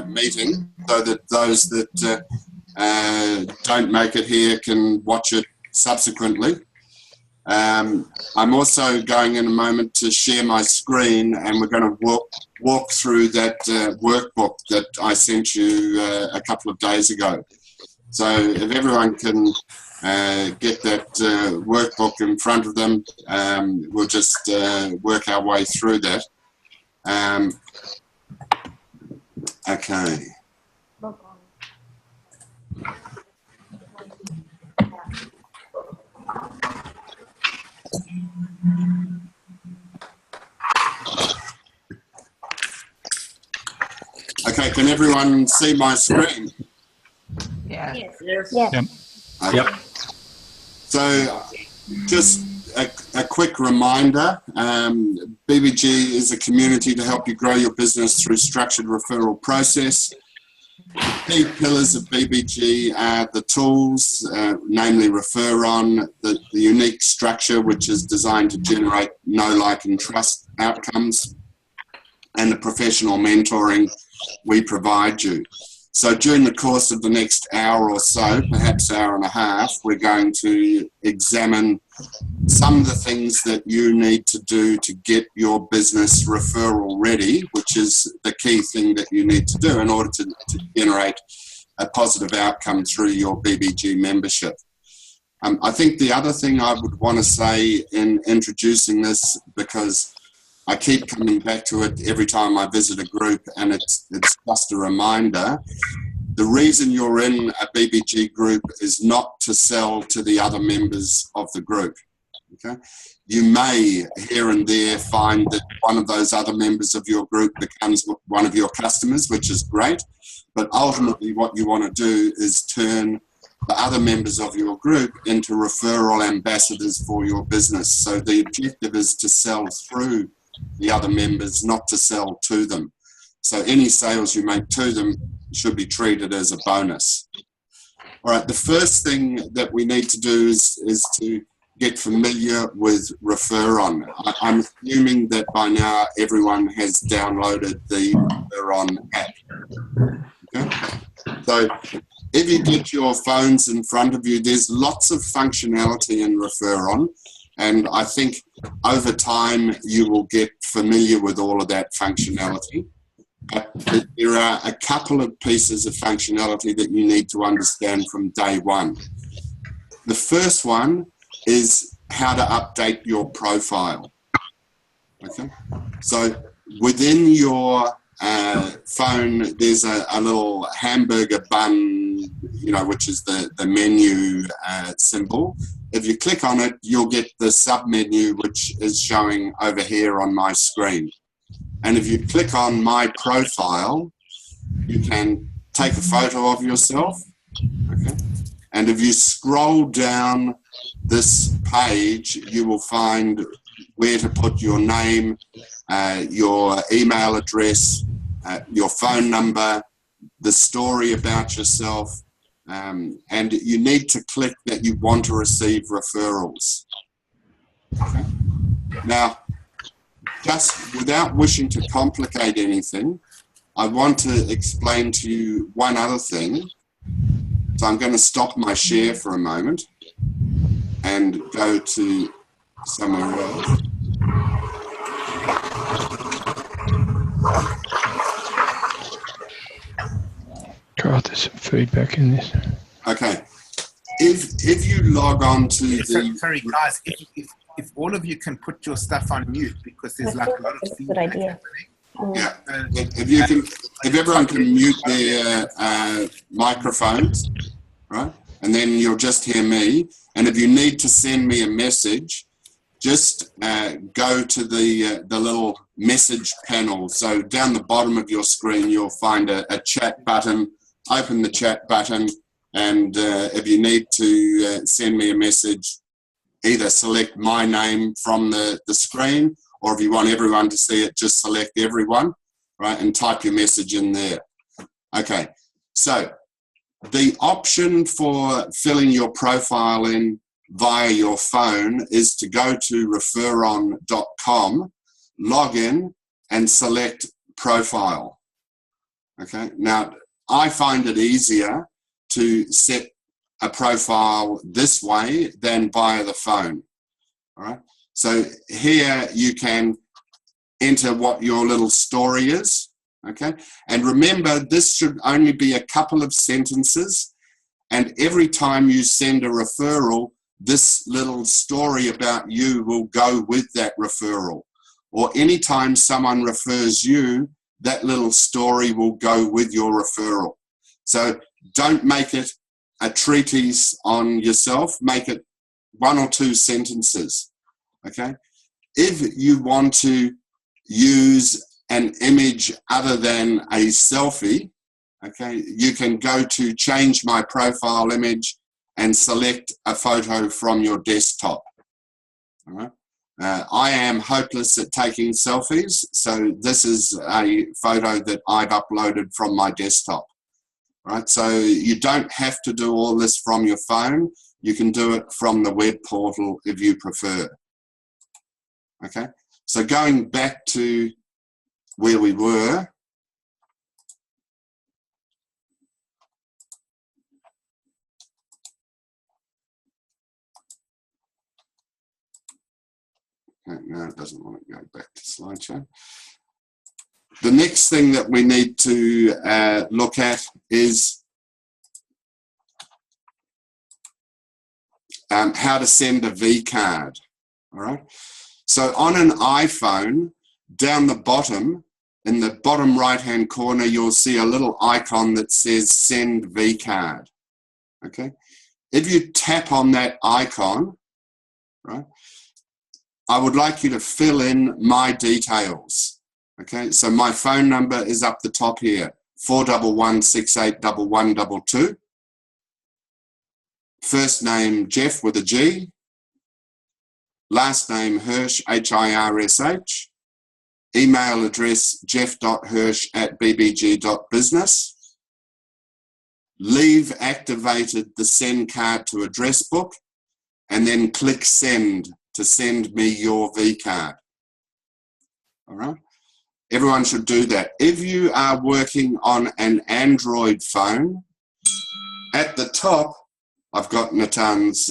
meeting so that those that don't make it here can watch it subsequently. I'm also going in a moment to share my screen, and we're going to walk through that workbook that I sent you a couple of days ago. So if everyone can get that workbook in front of them, we'll just work our way through that. Okay. Okay, can everyone see my screen? Yeah. Yes. Yep. Okay. Yep. So just a quick reminder, BBG is a community to help you grow your business through structured referral process. The key pillars of BBG are the tools, namely Refer On, the unique structure which is designed to generate know, like and trust outcomes, and the professional mentoring we provide you. So during the course of the next hour or so, perhaps hour and a half, we're going to examine some of the things that you need to do to get your business referral ready, which is the key thing that you need to do in order to generate a positive outcome through your BBG membership. I think the other thing I would want to say in introducing this, because I keep coming back to it every time I visit a group, and it's just a reminder. The reason you're in a BBG group is not to sell to the other members of the group. Okay? You may here and there find that one of those other members of your group becomes one of your customers, which is great, but ultimately what you want to do is turn the other members of your group into referral ambassadors for your business. So the objective is to sell through the other members, not to sell to them. So any sales you make to them should be treated as a bonus. All right, the first thing that we need to do is to get familiar with Refer On. I'm assuming that by now everyone has downloaded the Refer On app. Okay? So if you get your phones in front of you, there's lots of functionality in Refer On. And I think over time you will get familiar with all of that functionality. But there are a couple of pieces of functionality that you need to understand from day one. The first one is how to update your profile. Okay, so within your phone, there's a little hamburger bun, you know, which is the menu symbol. If you click on it, you'll get the sub-menu, which is showing over here on my screen. And if you click on My Profile, you can take a photo of yourself. Okay? And if you scroll down this page, you will find where to put your name, your email address, your phone number, the story about yourself, and you need to click that you want to receive referrals. Okay? Now, just without wishing to complicate anything, I want to explain to you one other thing. So I'm going to stop my share for a moment and go to somewhere else. God, there's some feedback in this. Okay. If you log on to the... Sorry, guys, if all of you can put your stuff on mute, because there's like a lot of feedback happening. Yeah, if everyone can mute their microphones, right? And then you'll just hear me. And if you need to send me a message, just go to the little message panel. So down the bottom of your screen, you'll find a chat button. Open the chat button, and if you need to send me a message, either select my name from the screen, or if you want everyone to see it, just select everyone, right, and type your message in there. Okay, so the option for filling your profile in via your phone is to go to referon.com, log in, and select profile. Okay, now I find it easier to set a profile this way than via the phone. All right, so here you can enter what your little story is. Okay, and remember, this should only be a couple of sentences, and every time you send a referral, this little story about you will go with that referral. Or anytime someone refers you, that little story will go with your referral. So don't make it a treatise on yourself, make it 1 or 2 sentences, okay? If you want to use an image other than a selfie, okay, you can go to change my profile image and select a photo from your desktop, all right? I am hopeless at taking selfies, so this is a photo that I've uploaded from my desktop. Right, so you don't have to do all this from your phone. You can do it from the web portal if you prefer. Okay, so going back to where we were. Okay, no, it doesn't want to go back to slideshow. The next thing that we need to look at is how to send a V card. All right. So on an iPhone, down the bottom, in the bottom right-hand corner, you'll see a little icon that says Send V card. Okay. If you tap on that icon, right, I would like you to fill in my details. Okay, so my phone number is up the top here, 411-681122. First name, Jeff with a G. Last name, Hirsch, H-I-R-S-H. Email address, jeff.hirsch@bbg.business. Leave activated the send card to address book, and then click send to send me your V card. All right. Everyone should do that. If you are working on an Android phone, at the top, I've got Natan's,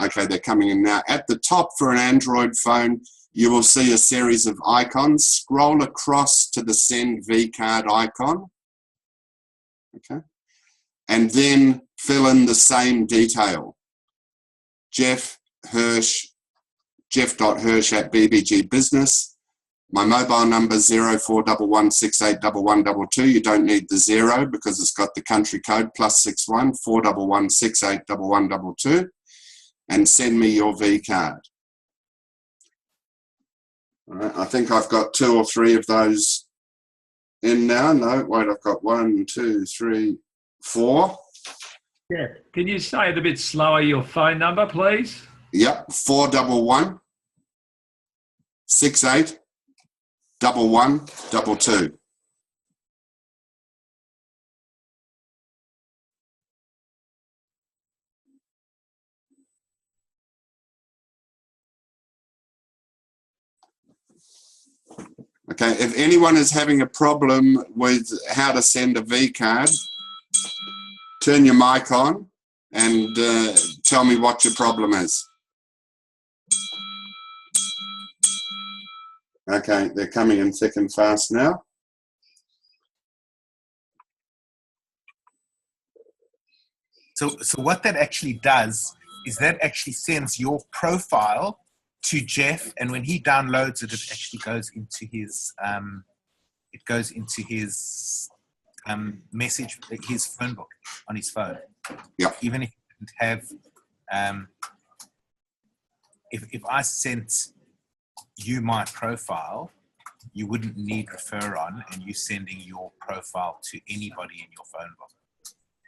okay, they're coming in now. At the top for an Android phone, you will see a series of icons. Scroll across to the Send V card icon, okay? And then fill in the same detail. Jeff Hirsch, jeff.hirsch@bbgbusiness. My mobile number 0411681122. You don't need the 0 because it's got the country code +61 411681122, and send me your V card. All right, I think I've got 2 or 3 of those in now. No, wait, I've got 1, 2, 3, 4. Yeah, can you say it a bit slower, your phone number, please? Yep, 411-681122. Okay, if anyone is having a problem with how to send a V card, turn your mic on and tell me what your problem is. Okay, they're coming in thick and fast now. So what that actually does is that actually sends your profile to Jeff, and when he downloads it, it actually goes into his message, his phone book on his phone. Yeah. Even if he didn't have, if I sent you my profile, you wouldn't need refer on, and you sending your profile to anybody in your phone book.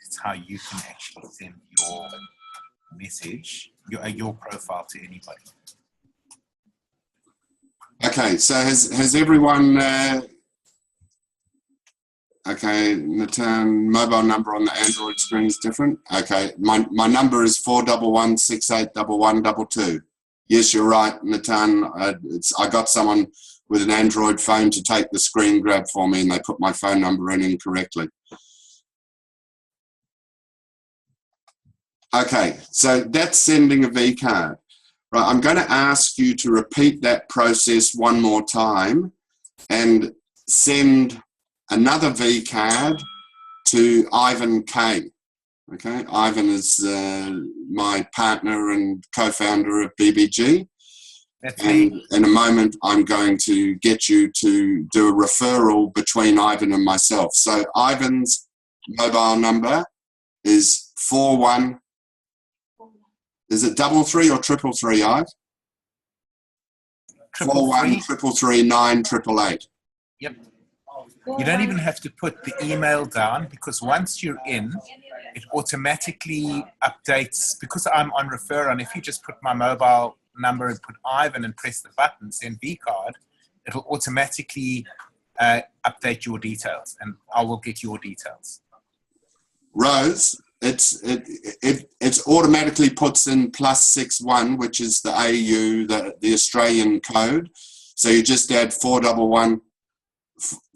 It's how you can actually send your message, your profile to anybody. Okay, so has everyone, okay, Natan, mobile number on the Android screen is different. Okay, my number is 411-681122. Yes, you're right, Natan. I got someone with an Android phone to take the screen grab for me, and they put my phone number in incorrectly. Okay, so that's sending a V card. Right, I'm going to ask you to repeat that process one more time and send another V card to Ivan K. Okay, Ivan is my partner and co-founder of BBG. And in a moment, I'm going to get you to do a referral between Ivan and myself. So Ivan's mobile number is 41. Is it 33 or 333, Ivan? 41 333 988. Yep. You don't even have to put the email down, because once you're in, it automatically updates. Because I'm on refer on, if you just put my mobile number and put Ivan and press the button, send V card, it'll automatically update your details, and I will get your details. Rose, it automatically puts in +61, which is the AU, the Australian code. So you just add 411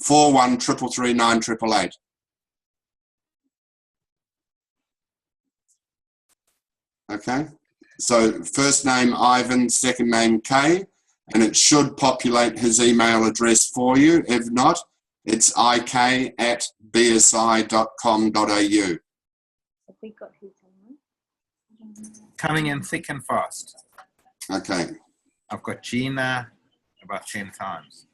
41 333 988. Okay, so first name Ivan, second name K, and it should populate his email address for you. If not, it's ik@bsi.com.au. Coming in thick and fast. Okay. I've got Gina about 10 times.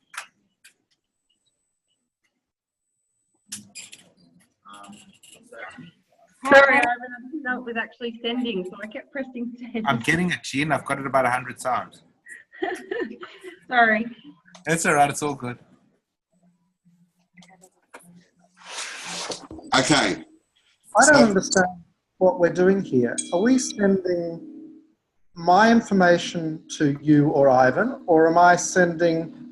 Sorry, Ivan, I didn't know it was actually sending, so I kept pressing send. I'm getting it, Gina. I've got it about 100 times. Sorry. It's all right. It's all good. Okay. I don't understand what we're doing here. Are we sending my information to you or Ivan, or am I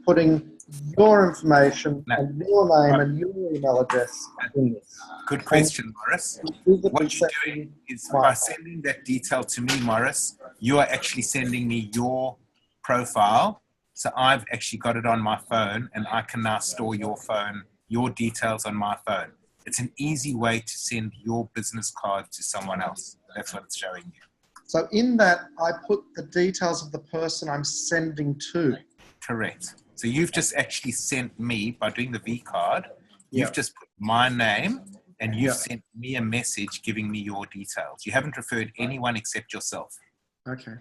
putting your information and your name and your email address in this? Good question, Morris. What you're doing is by sending that detail to me, Morris, you are actually sending me your profile. So I've actually got it on my phone, and I can now store your details on my phone. It's an easy way to send your business card to someone else. That's what it's showing you. So in that, I put the details of the person I'm sending to. Correct. So you've just actually sent me, by doing the V card, you've just put my name, and you've sent me a message giving me your details. You haven't referred anyone except yourself. Okay.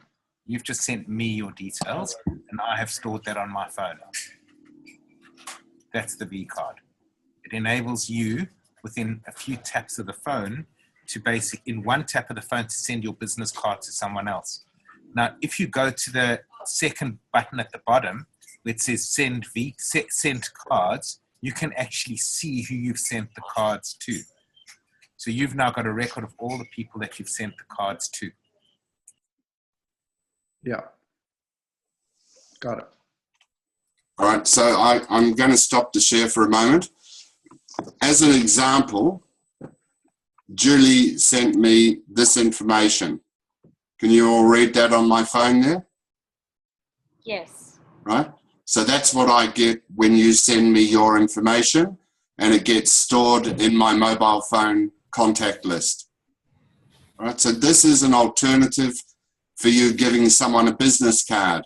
You've just sent me your details, and I have stored that on my phone. That's the V card. It enables you, within a few taps of the phone, to in one tap of the phone, to send your business card to someone else. Now, if you go to the second button at the bottom, where it says send cards, you can actually see who you've sent the cards to. So you've now got a record of all the people that you've sent the cards to. Yeah. Got it. All right, so I'm going to stop the share for a moment. As an example, Julie sent me this information. Can you all read that on my phone there? Yes. Right? So that's what I get when you send me your information, and it gets stored in my mobile phone contact list. All right, so this is an alternative for you giving someone a business card.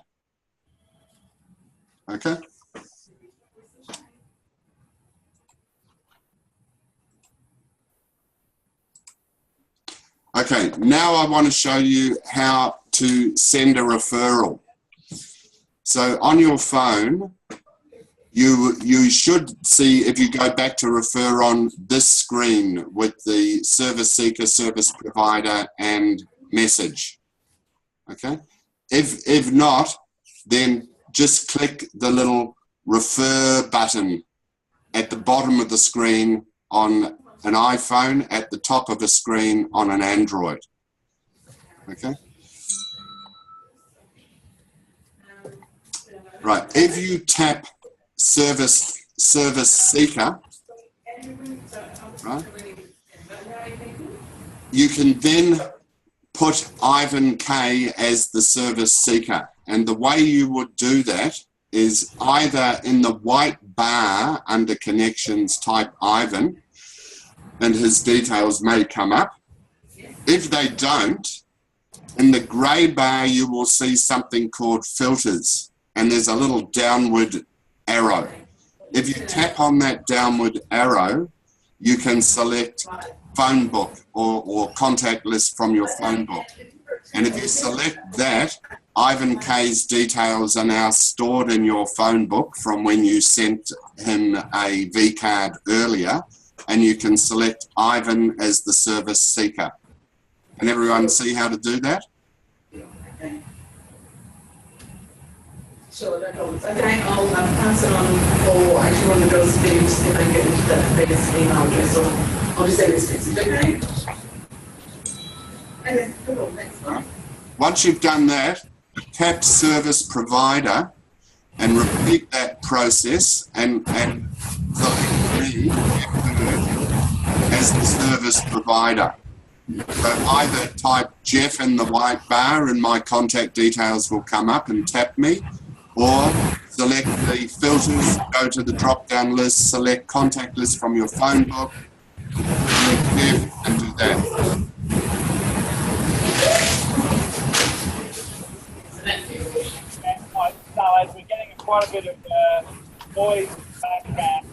Okay? Okay, now I want to show you how to send a referral. So on your phone, you should see, if you go back to refer on this screen with the service seeker, service provider, and message. Okay? If not, then just click the little refer button at the bottom of the screen on an iPhone, at the top of a screen on an Android. Okay? Right, if you tap service seeker, right, you can then put Ivan K as the service seeker. And the way you would do that is either in the white bar under connections, type Ivan, and his details may come up. If they don't, in the grey bar you will see something called filters, and there's a little downward arrow. If you tap on that downward arrow, you can select phone book or contact list from your phone book. And if you select that, Ivan K's details are now stored in your phone book from when you sent him a V card earlier, and you can select Ivan as the service seeker. Can everyone see how to do that? Sure, no problem. Okay, I'll pass it on, or actually one of the girls to see if I can get into that base email address, or I'll just send this message, okay? Okay, cool, next one. Once you've done that, tap service provider and repeat that process and select me as the service provider. So either type Jeff in the white bar and my contact details will come up and tap me, or select the filters, go to the drop-down list, select contact list from your phone book, select Jeff, and do that. So we're getting quite a bit of noise background.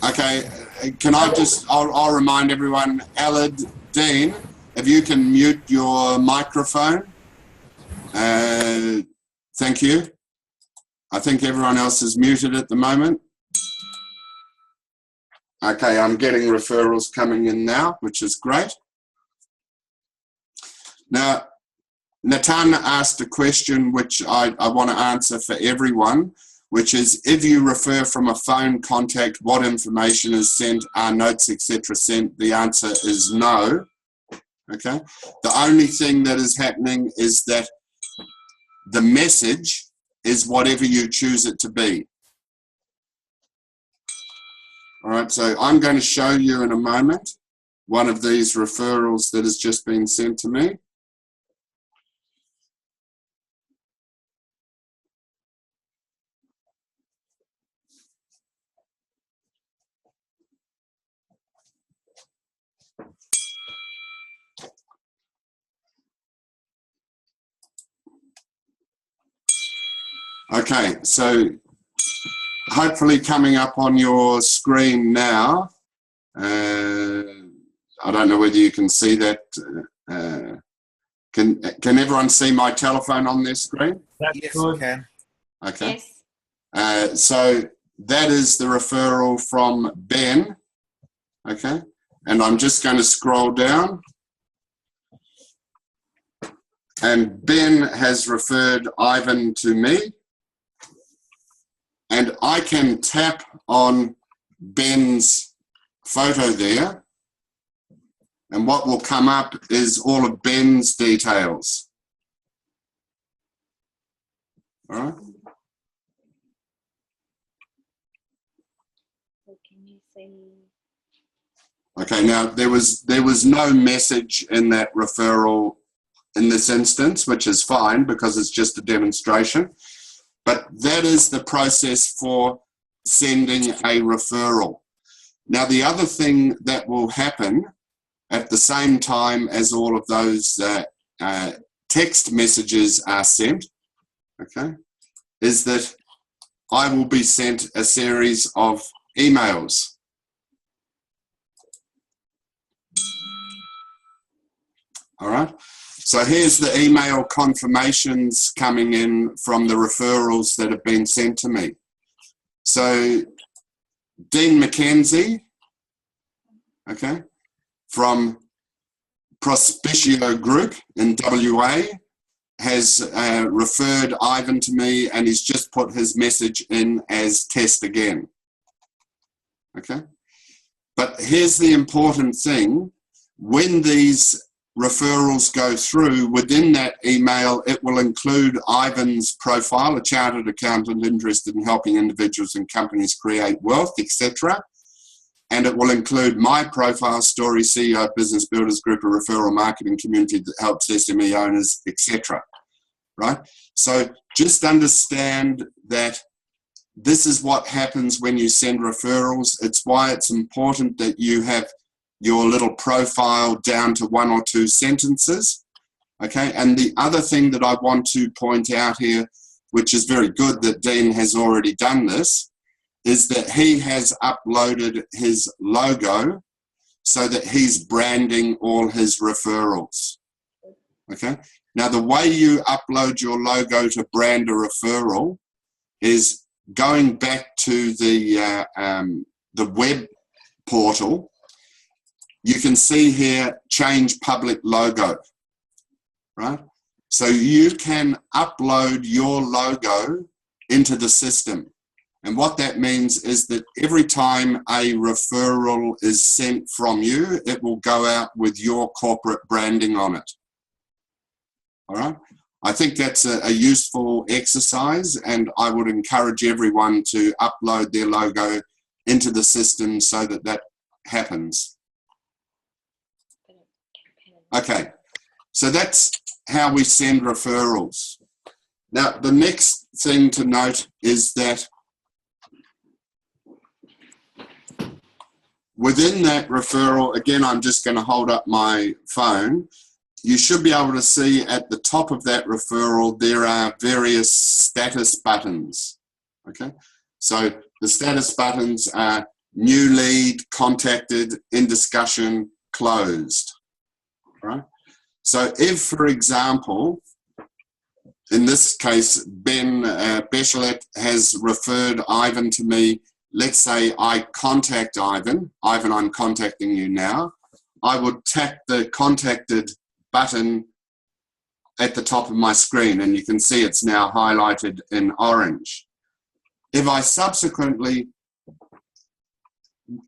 Okay, can I just, I'll remind everyone, Alid, Dean, if you can mute your microphone. Thank you. I think everyone else is muted at the moment. Okay, I'm getting referrals coming in now, which is great. Now, Natana asked a question which I want to answer for everyone, which is, if you refer from a phone contact, what information is sent? Are notes, etc. sent? The answer is no. Okay. The only thing that is happening is that the message is whatever you choose it to be. All right, so I'm going to show you in a moment one of these referrals that has just been sent to me. Okay, so hopefully coming up on your screen now. I don't know whether you can see that. Can everyone see my telephone on their screen? That's Yes, good. you can. Okay. Yes. So that is the referral from Ben. Okay. And I'm just going to scroll down. And Ben has referred Ivan to me. And I can tap on Ben's photo there. And what will come up is all of Ben's details. All right. So can you see? Okay, now there was no message in that referral in this instance, which is fine because it's just a demonstration. But that is the process for sending a referral. Now, the other thing that will happen at the same time as all of those text messages are sent, okay, is that I will be sent a series of emails. All right. So here's the email confirmations coming in from the referrals that have been sent to me. So Dean McKenzie, okay, from Prospicio Group in WA has referred Ivan to me, and he's just put his message in as test again. Okay. But here's the important thing. When these referrals go through, within that email, it will include Ivan's profile, a chartered accountant interested in helping individuals and companies create wealth, etc. and it will include my profile, story, CEO, Business Builders Group, a referral marketing community that helps SME owners, etc. Right? So just understand that this is what happens when you send referrals. It's why it's important that you have your little profile down to 1 or 2 sentences. Okay, and the other thing that I want to point out here, which is very good that Dean has already done this, is that he has uploaded his logo so that he's branding all his referrals. Okay, now the way you upload your logo to brand a referral is going back to the web portal. You can see here, change public logo, right? So you can upload your logo into the system. And what that means is that every time a referral is sent from you, it will go out with your corporate branding on it. All right? I think that's a useful exercise, and I would encourage everyone to upload their logo into the system so that that happens. Okay, so that's how we send referrals. Now, the next thing to note is that within that referral, again, I'm just going to hold up my phone. You should be able to see at the top of that referral, there are various status buttons. Okay, so the status buttons are new lead, contacted, in discussion, closed. Right? So if, for example, in this case, Ben Bechelet has referred Ivan to me. Let's say I contact Ivan. Ivan, I'm contacting you now. I would tap the contacted button at the top of my screen, and you can see it's now highlighted in orange. If I subsequently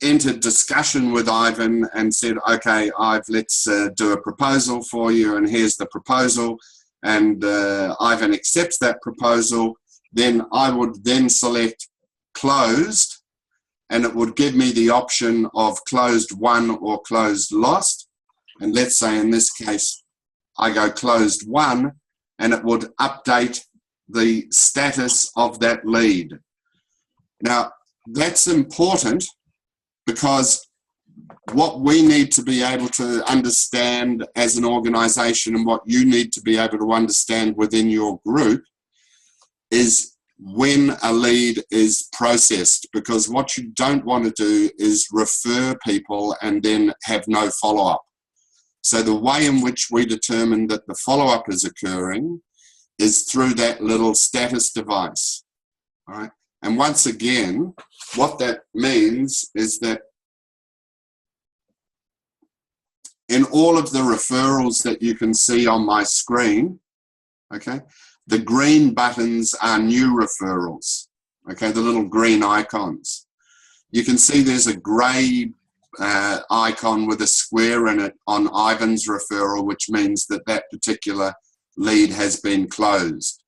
entered discussion with Ivan and said, okay, let's do a proposal for you, and here's the proposal, and Ivan accepts that proposal, then I would then select closed, and it would give me the option of closed won or closed lost. And let's say in this case, I go closed won, and it would update the status of that lead. Now, that's important because what we need to be able to understand as an organization, and what you need to be able to understand within your group, is when a lead is processed, because what you don't want to do is refer people and then have no follow-up. So the way in which we determine that the follow-up is occurring is through that little status device. All right. And once again, what that means is that in all of the referrals that you can see on my screen, okay, the green buttons are new referrals, okay, the little green icons. You can see there's a grey icon with a square in it on Ivan's referral, which means that that particular lead has been closed.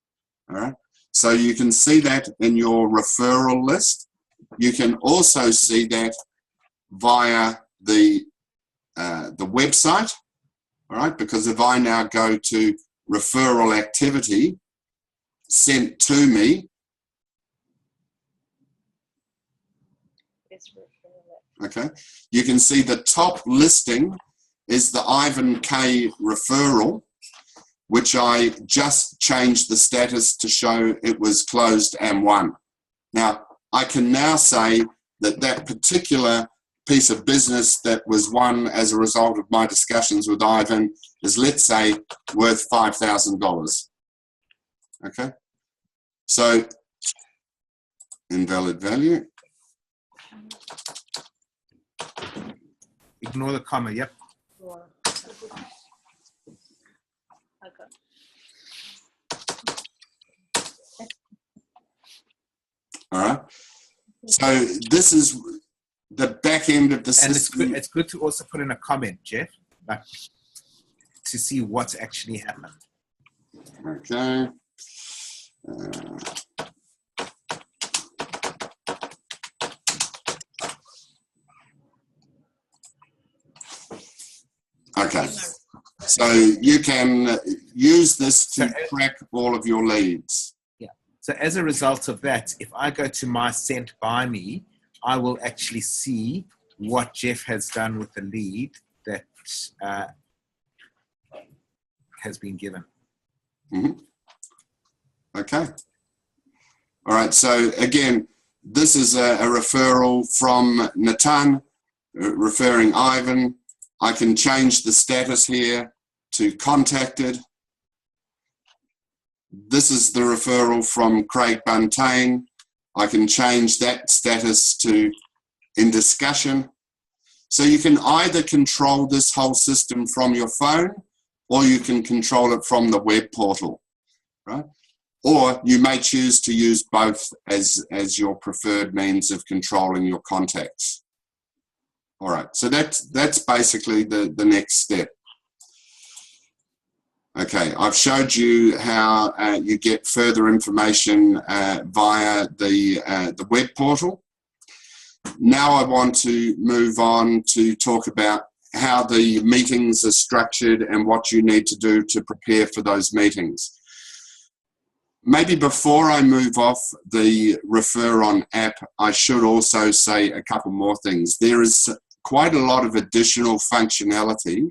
All right. So you can see that in your referral list. You can also see that via the website. All right, because if I now go to referral activity sent to me, okay, you can see the top listing is the Ivan K referral, which I just changed the status to show it was closed and won. Now, I can now say that that particular piece of business that was won as a result of my discussions with Ivan is, let's say, worth $5,000. Okay? So, invalid value. Ignore the comma, yep. All right. So this is the back end of the system. And it's good to also put in a comment, Jeff, like, to see what's actually happened. Okay. Okay. So you can use this to track all of your leads. Yeah. So as a result of that, if I go to my sent by me, I will actually see what Jeff has done with the lead that has been given. Mm-hmm. Okay. All right. So again, this is a referral from Natan, referring Ivan. I can change the status here to contacted. This is the referral from Craig Buntain. I can change that status to in discussion. So you can either control this whole system from your phone, or you can control it from the web portal, right? Or you may choose to use both as your preferred means of controlling your contacts. All right, so that's basically the next step. Okay, I've showed you how you get further information via the web portal. Now I want to move on to talk about how the meetings are structured and what you need to do to prepare for those meetings. Maybe before I move off the Refer-On app, I should also say a couple more things. There is quite a lot of additional functionality.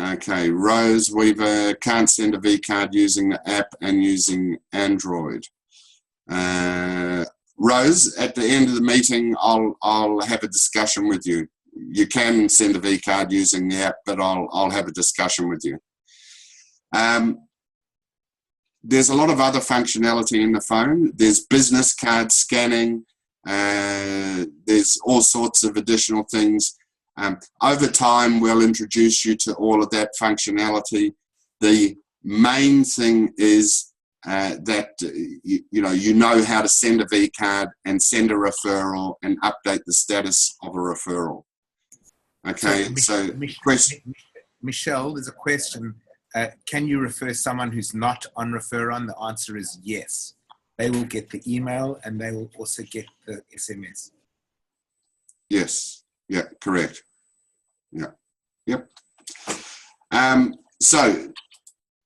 Okay, Rose Weaver can't send a V-card using the app and using Android. Rose, at the end of the meeting, I'll have a discussion with you. You can send a V-card using the app, but I'll have a discussion with you. There's a lot of other functionality in the phone. There's business card scanning. There's all sorts of additional things. Over time, we'll introduce you to all of that functionality. The main thing is that you know how to send a V-card and send a referral and update the status of a referral. Okay, so Michelle, there's a question. Can you refer someone who's not on Refer-On? The answer is yes. They will get the email and they will also get the SMS. Yes. Yeah, correct. Yeah. Yep. So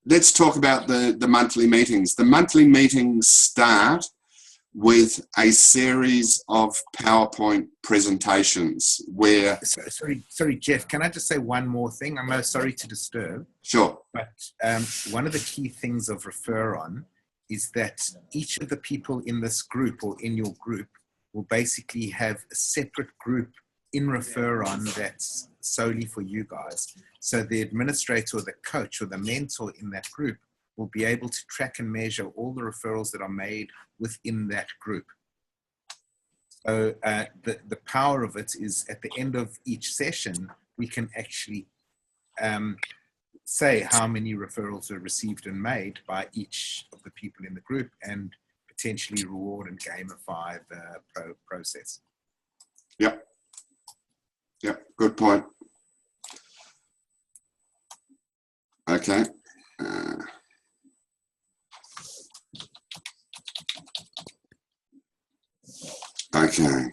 let's talk about the monthly meetings. The monthly meetings start with a series of PowerPoint presentations where... Sorry, Jeff, can I just say one more thing? I'm sorry to disturb. Sure. But one of the key things of Refer-On is that each of the people in this group or in your group will basically have a separate group in Refer-On that's solely for you guys. So the administrator or the coach or the mentor in that group will be able to track and measure all the referrals that are made within that group. So the power of it is at the end of each session, we can actually say how many referrals were received and made by each of the people in the group and potentially reward and gamify the process. Yep. Yep, good point. Okay. Okay.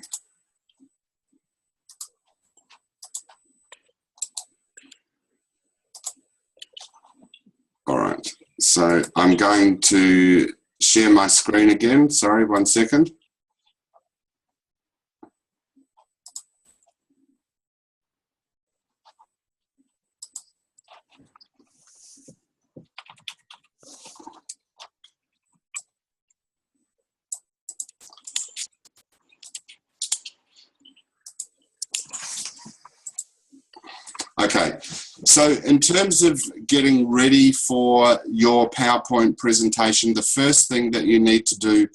All right. So I'm going to share my screen again. Sorry, 1 second. Okay, so in terms of getting ready for your PowerPoint presentation, the first thing that you need to do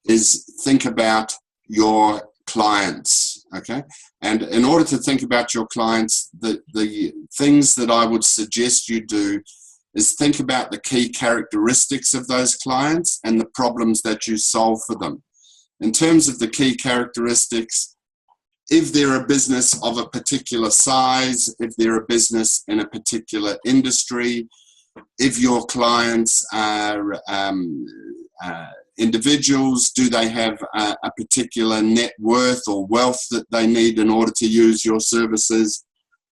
is think about your clients, okay? And in order to think about your clients, the things that I would suggest you do is think about the key characteristics of those clients and the problems that you solve for them. In terms of the key characteristics, if they're a business of a particular size, if they're a business in a particular industry, if your clients are individuals, do they have a particular net worth or wealth that they need in order to use your services?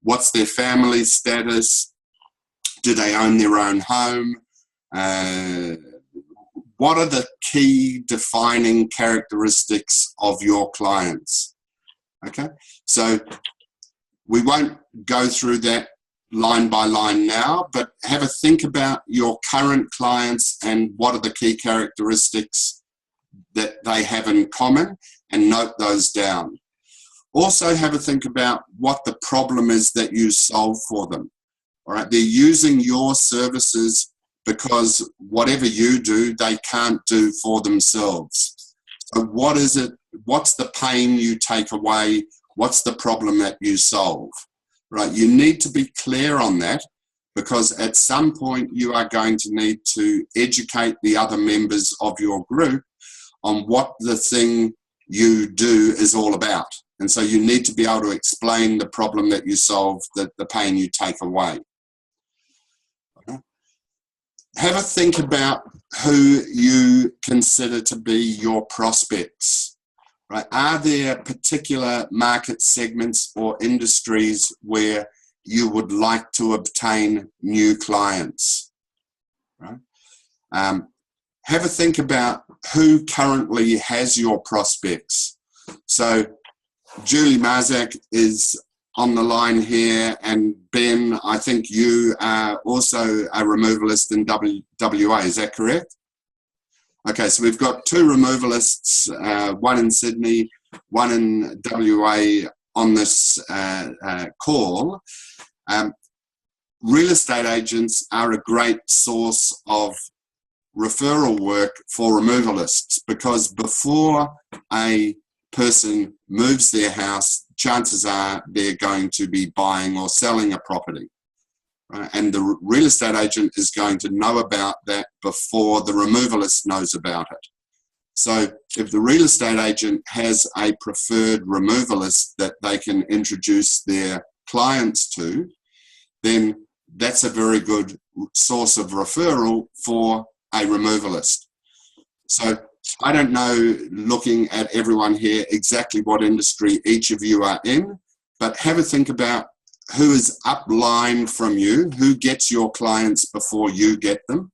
what's their family status, do they own their own home, what are the key defining characteristics of your clients? Okay, so we won't go through that line by line now, but have a think about your current clients and what are the key characteristics that they have in common, and note those down. Also have a think about what the problem is that you solve for them. All right, they're using your services because whatever you do, they can't do for themselves. So what is it? What's the pain you take away? What's the problem that you solve? Right, you need to be clear on that, because at some point you are going to need to educate the other members of your group on what the thing you do is all about. And so you need to be able to explain the problem that you solve, the pain you take away. Have a think about who you consider to be your prospects. Right? Are there particular market segments or industries where you would like to obtain new clients? Right? Have a think about who currently has your prospects. So Julie Marzak is on the line here, and Ben, I think you are also a removalist in WA, is that correct? Okay, so we've got two removalists, one in Sydney, one in WA on this call. Real estate agents are a great source of referral work for removalists, because before a person moves their house, chances are they're going to be buying or selling a property. Right? And the real estate agent is going to know about that before the removalist knows about it. So if the real estate agent has a preferred removalist that they can introduce their clients to, then that's a very good source of referral for a removalist. So I don't know, looking at everyone here, exactly what industry each of you are in, but have a think about who is upline from you, who gets your clients before you get them,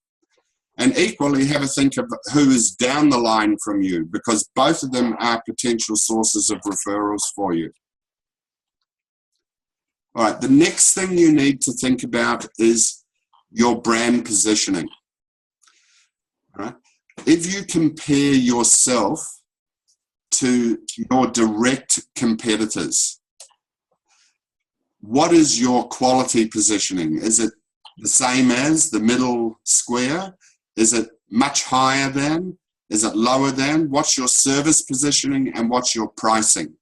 and equally have a think of who is down the line from you, because both of them are potential sources of referrals for you. All right, the next thing you need to think about is your brand positioning. All right. If you compare yourself to your direct competitors, what is your quality positioning? Is it the same as the middle square? Is it much higher than? Is it lower than? What's your service positioning and what's your pricing?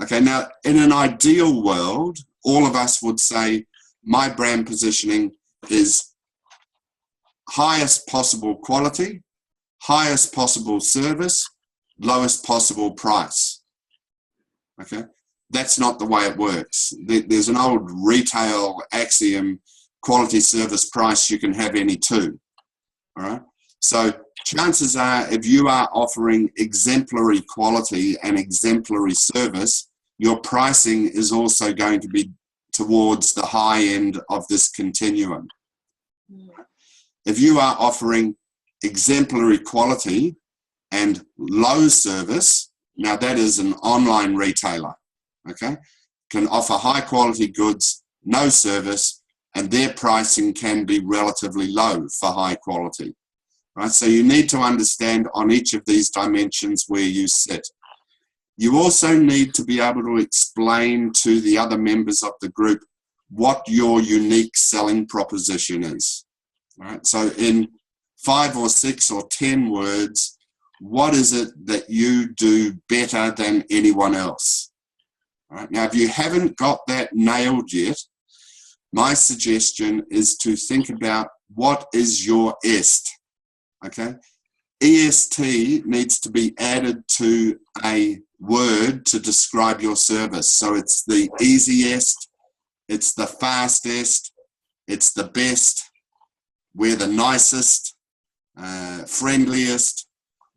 Okay, now in an ideal world, all of us would say my brand positioning is highest possible quality, highest possible service, lowest possible price. Okay, that's not the way it works. There's an old retail axiom, quality, service, price, you can have any two. All right, so chances are if you are offering exemplary quality and exemplary service, your pricing is also going to be towards the high end of this continuum. If you are offering exemplary quality and low service, now that is an online retailer, okay? Can offer high quality goods, no service, and their pricing can be relatively low for high quality, right? So you need to understand on each of these dimensions where you sit. You also need to be able to explain to the other members of the group what your unique selling proposition is. Right, so in 5 or 6 or 10 words, what is it that you do better than anyone else? Right, now, if you haven't got that nailed yet, my suggestion is to think about what is your EST. Okay, EST needs to be added to a word to describe your service. So it's the easiest, it's the fastest, it's the best, we're the nicest, friendliest,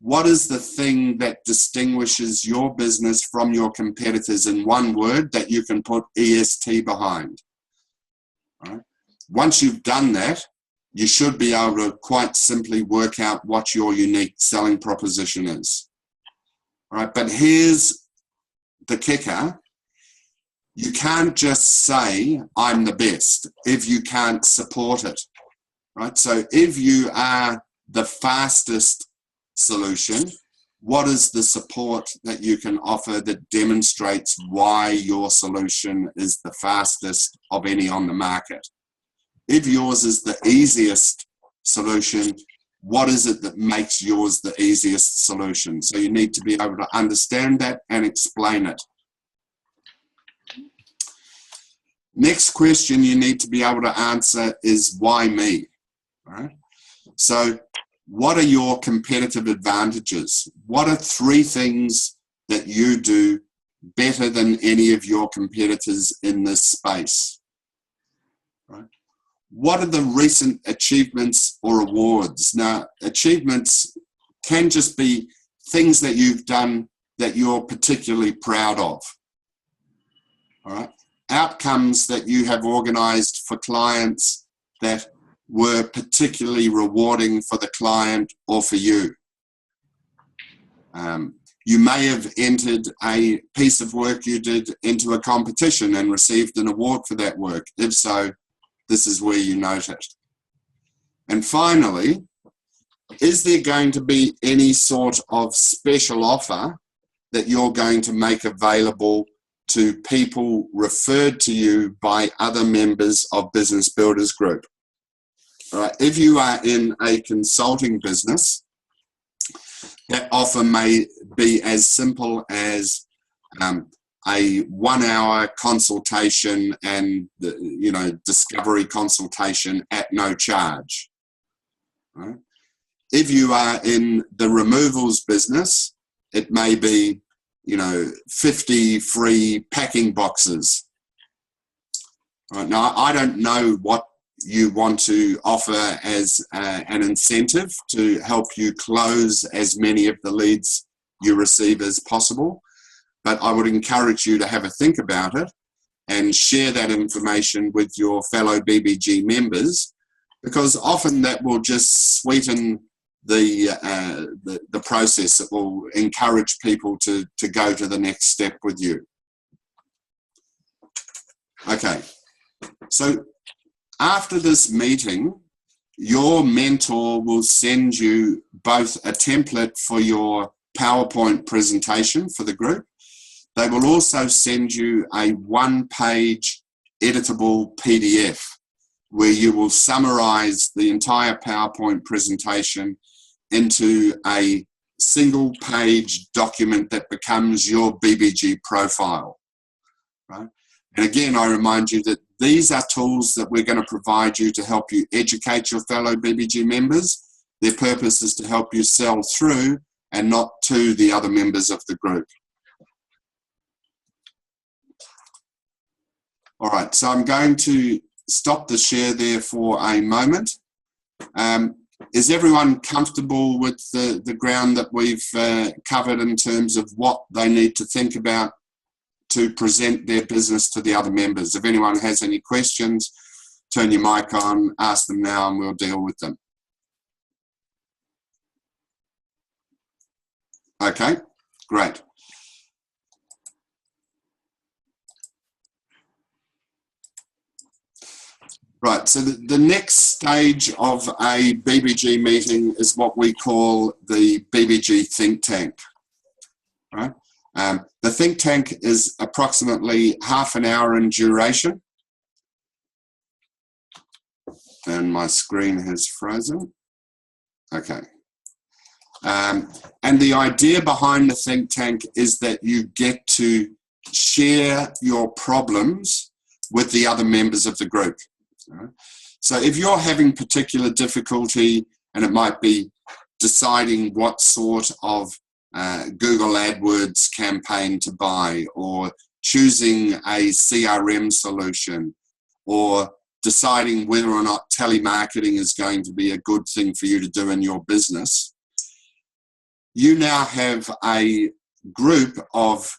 what is the thing that distinguishes your business from your competitors in one word that you can put EST behind? All right. Once you've done that, you should be able to quite simply work out what your unique selling proposition is. All right, but here's the kicker. You can't just say, I'm the best, if you can't support it, right? So if you are the fastest solution, what is the support that you can offer that demonstrates why your solution is the fastest of any on the market? If yours is the easiest solution, what is it that makes yours the easiest solution? So you need to be able to understand that and explain it. Next question you need to be able to answer is, why me? All right? So what are your competitive advantages? What are 3 things that you do better than any of your competitors in this space? Right? What are the recent achievements or awards? Now, achievements can just be things that you've done that you're particularly proud of. All right? Outcomes that you have organized for clients that were particularly rewarding for the client or for you. You may have entered a piece of work you did into a competition and received an award for that work. If so, this is where you note it. And finally, is there going to be any sort of special offer that you're going to make available to people referred to you by other members of Business Builders Group? All right, if you are in a consulting business, that offer may be as simple as a 1-hour consultation and discovery consultation at no charge. Right? If you are in the removals business, it may be 50 free packing boxes. Right, now, I don't know what you want to offer as an incentive to help you close as many of the leads you receive as possible, but I would encourage you to have a think about it and share that information with your fellow BBG members, because often that will just sweeten the process. It will encourage people to go to the next step with you. Okay, so after this meeting, your mentor will send you both a template for your PowerPoint presentation for the group. They will also send you a 1-page editable PDF where you will summarize the entire PowerPoint presentation into a single-page document that becomes your BBG profile. Right? And again, I remind you that these are tools that we're going to provide you to help you educate your fellow BBG members. Their purpose is to help you sell through and not to the other members of the group. All right, so I'm going to stop the share there for a moment. Is everyone comfortable with the ground that we've covered in terms of what they need to think about to present their business to the other members? If anyone has any questions, turn your mic on, ask them now, and we'll deal with them. Okay, great. Right, so the next stage of a BBG meeting is what we call the BBG think tank. Right? The think tank is approximately half an hour in duration. And my screen has frozen. Okay. And the idea behind the think tank is that you get to share your problems with the other members of the group. So if you're having particular difficulty, and it might be deciding what sort of Google AdWords campaign to buy, or choosing a CRM solution, or deciding whether or not telemarketing is going to be a good thing for you to do in your business, you now have a group of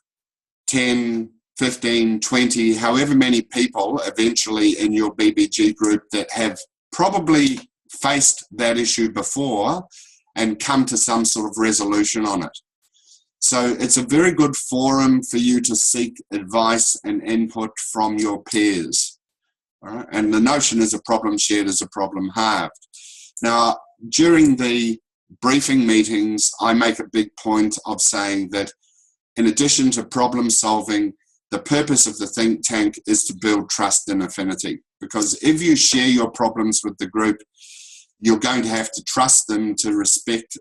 10, 15, 20, however many people eventually in your BBG group that have probably faced that issue before and come to some sort of resolution on it. So it's a very good forum for you to seek advice and input from your peers. All right? And the notion is a problem shared is a problem halved. Now, during the briefing meetings, I make a big point of saying that in addition to problem solving, the purpose of the think tank is to build trust and affinity. Because if you share your problems with the group, you're going to have to trust them to respect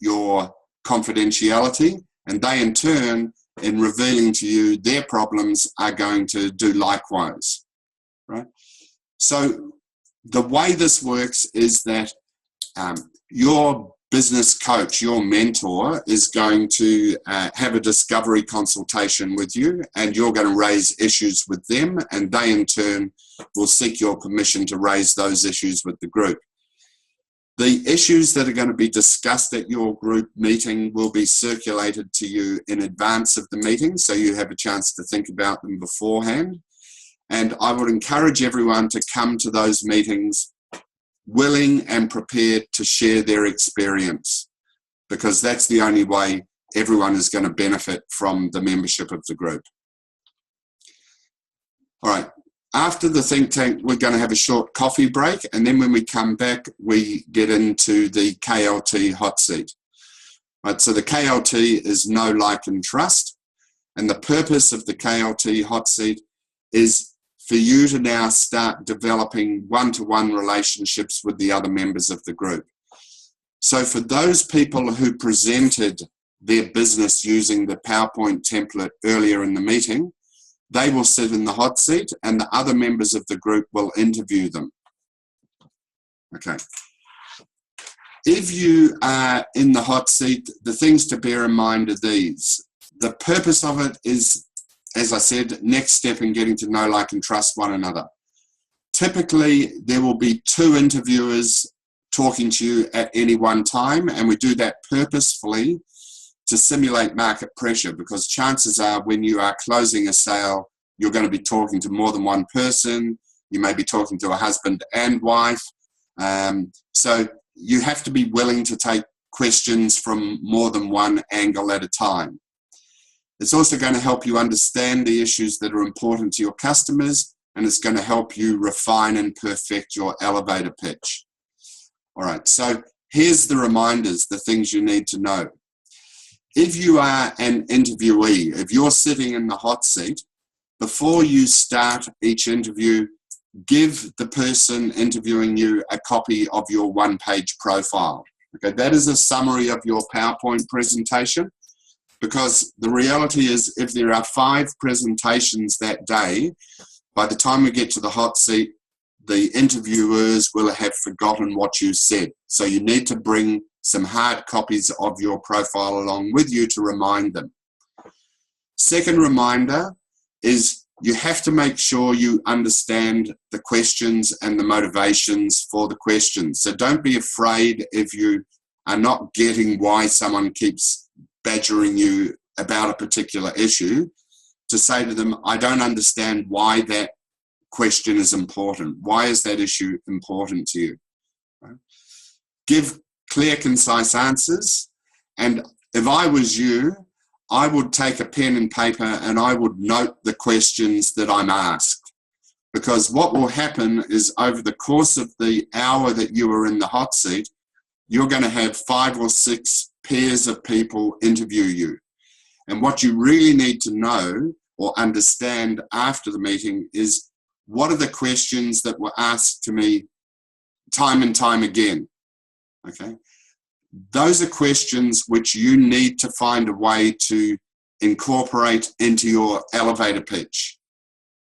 your confidentiality, and they in turn, in revealing to you their problems, are going to do likewise, right? So the way this works is that your business coach, your mentor, is going to have a discovery consultation with you, and you're going to raise issues with them, and they in turn will seek your permission to raise those issues with the group. The issues that are going to be discussed at your group meeting will be circulated to you in advance of the meeting, so you have a chance to think about them beforehand. And I would encourage everyone to come to those meetings willing and prepared to share their experience, because that's the only way everyone is going to benefit from the membership of the group. All right. After the think tank, we're going to have a short coffee break, and then when we come back, we get into the KLT hot seat. Right, so the KLT is know, like, and trust, and the purpose of the KLT hot seat is for you to now start developing one-to-one relationships with the other members of the group. So for those people who presented their business using the PowerPoint template earlier in the meeting, they will sit in the hot seat and the other members of the group will interview them. Okay. If you are in the hot seat, the things to bear in mind are these. The purpose of it is, as I said, next step in getting to know, like, and trust one another. Typically, there will be 2 interviewers talking to you at any one time, and we do that purposefully to simulate market pressure, because chances are when you are closing a sale, you're going to be talking to more than one person. You may be talking to a husband and wife. So you have to be willing to take questions from more than one angle at a time. It's also going to help you understand the issues that are important to your customers, and it's going to help you refine and perfect your elevator pitch. All right, so here's the reminders, the things you need to know. If you are an interviewee, if you're sitting in the hot seat, before you start each interview, give the person interviewing you a copy of your one-page profile. Okay, that is a summary of your PowerPoint presentation, because the reality is if there are 5 presentations that day, by the time we get to the hot seat, the interviewers will have forgotten what you said. So you need to bring some hard copies of your profile along with you to remind them. Second reminder is you have to make sure you understand the questions and the motivations for the questions. So don't be afraid if you are not getting why someone keeps badgering you about a particular issue, to say to them, I don't understand why that question is important. Why is that issue important to you? Right? Give clear, concise answers. And if I was you, I would take a pen and paper and I would note the questions that I'm asked. Because what will happen is over the course of the hour that you are in the hot seat, you're going to have 5 or 6 pairs of people interview you. And what you really need to know or understand after the meeting is, what are the questions that were asked to me time and time again? Okay. Those are questions which you need to find a way to incorporate into your elevator pitch.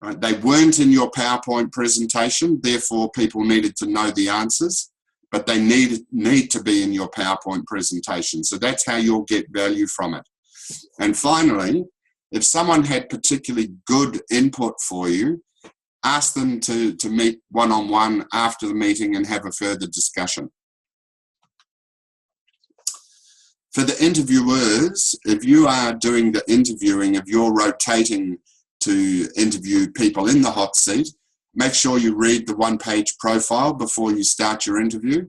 Right? They weren't in your PowerPoint presentation, therefore people needed to know the answers, but they need to be in your PowerPoint presentation. So that's how you'll get value from it. And finally, if someone had particularly good input for you, ask them to meet one-on-one after the meeting and have a further discussion. For the interviewers, if you are doing the interviewing, if you're rotating to interview people in the hot seat, make sure you read the one-page profile before you start your interview.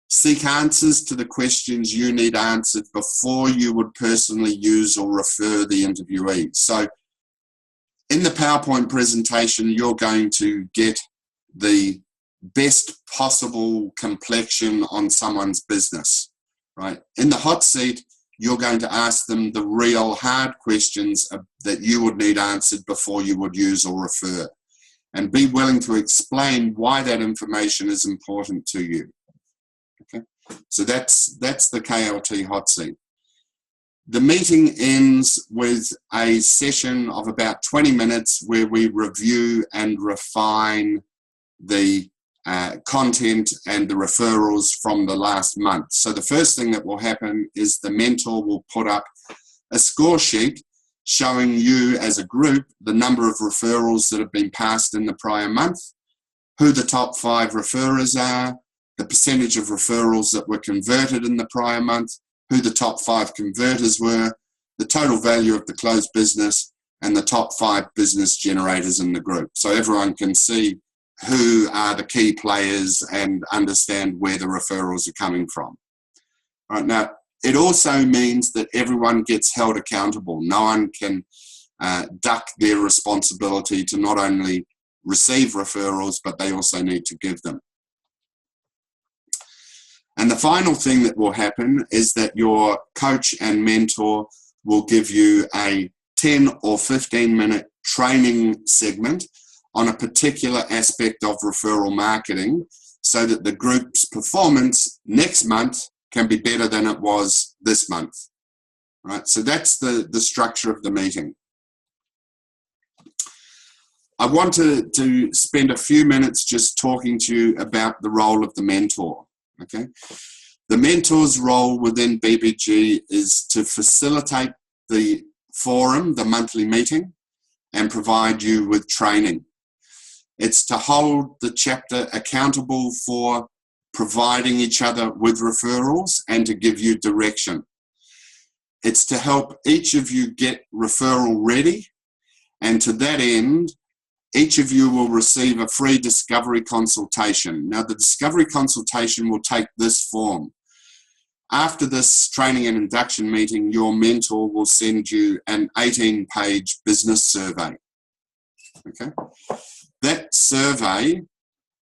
Seek answers to the questions you need answered before you would personally use or refer the interviewee. So in the PowerPoint presentation, you're going to get the best possible complexion on someone's business, right? In the hot seat, you're going to ask them the real hard questions that you would need answered before you would use or refer, and be willing to explain why that information is important to you. Okay, so that's the KLT hot seat. The meeting ends with a session of about 20 minutes where we review and refine the content and the referrals from the last month. So the first thing that will happen is the mentor will put up a score sheet showing you as a group the number of referrals that have been passed in the prior month, who the top 5 referrers are, the percentage of referrals that were converted in the prior month, who the top 5 converters were, the total value of the closed business, and the top 5 business generators in the group. So everyone can see who are the key players and understand where the referrals are coming from. All right, now, it also means that everyone gets held accountable. No one can duck their responsibility to not only receive referrals, but they also need to give them. And the final thing that will happen is that your coach and mentor will give you a 10 or 15-minute training segment on a particular aspect of referral marketing so that the group's performance next month can be better than it was this month. Right? So that's the structure of the meeting. I wanted to spend a few minutes just talking to you about the role of the mentor. Okay, the mentor's role within BBG is to facilitate the forum, the monthly meeting, and provide you with training. It's to hold the chapter accountable for providing each other with referrals and to give you direction. It's to help each of you get referral ready, and to that end, each of you will receive a free discovery consultation. Now, the discovery consultation will take this form. After this training and induction meeting, your mentor will send you an 18-page business survey. Okay? That survey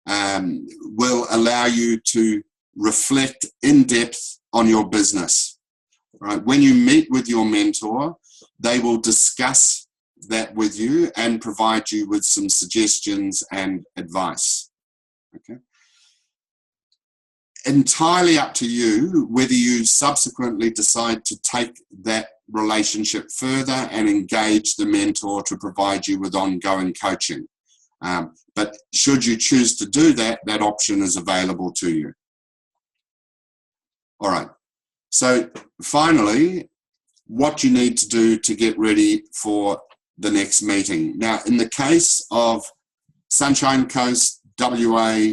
will allow you to reflect in depth on your business. Right? When you meet with your mentor, they will discuss that with you and provide you with some suggestions and advice. Okay. Entirely up to you whether you subsequently decide to take that relationship further and engage the mentor to provide you with ongoing coaching. But should you choose to do that, that option is available to you. All right. So finally, what you need to do to get ready for the next meeting. Now, in the case of Sunshine Coast, WA,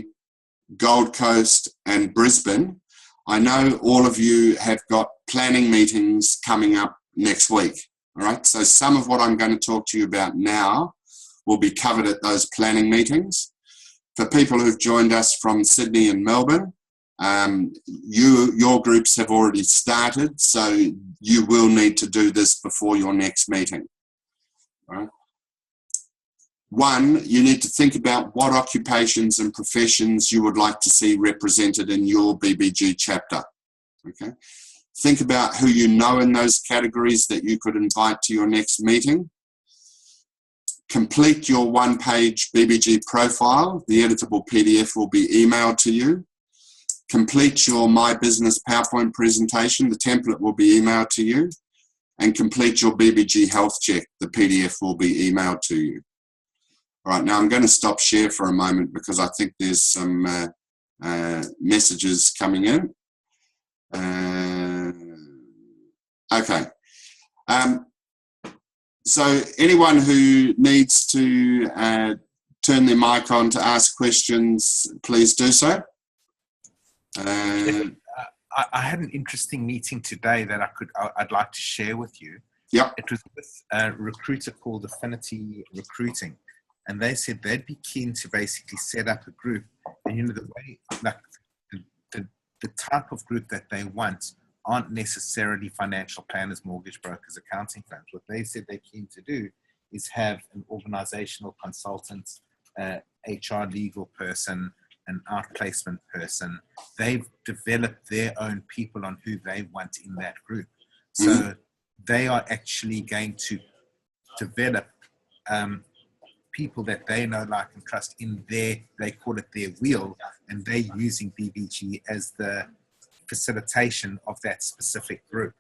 Gold Coast, and Brisbane, I know all of you have got planning meetings coming up next week. All right, so some of what I'm going to talk to you about now will be covered at those planning meetings. For people who've joined us from Sydney and Melbourne, your groups have already started, so you will need to do this before your next meeting. Right. One, you need to think about what occupations and professions you would like to see represented in your BBG chapter. Okay. Think about who you know in those categories that you could invite to your next meeting. Complete your one-page BBG profile. The editable PDF will be emailed to you. Complete your My Business PowerPoint presentation. The template will be emailed to you. And complete your BBG health check. The PDF will be emailed to you. All right, now I'm going to stop share for a moment because I think there's some messages coming in. Okay. So anyone who needs to turn their mic on to ask questions, please do so. I had an interesting meeting today that I'd like to share with you. Yep. It was with a recruiter called Affinity Recruiting, and they said they'd be keen to basically set up a group. And the way, like the type of group that they want aren't necessarily financial planners, mortgage brokers, accounting firms. What they said they're keen to do is have an organizational consultant, HR legal person, an outplacement person. They've developed their own people on who they want in that group. So they are actually going to develop people that they know, like, and trust in they call it their wheel, and they're using BBG as the facilitation of that specific group,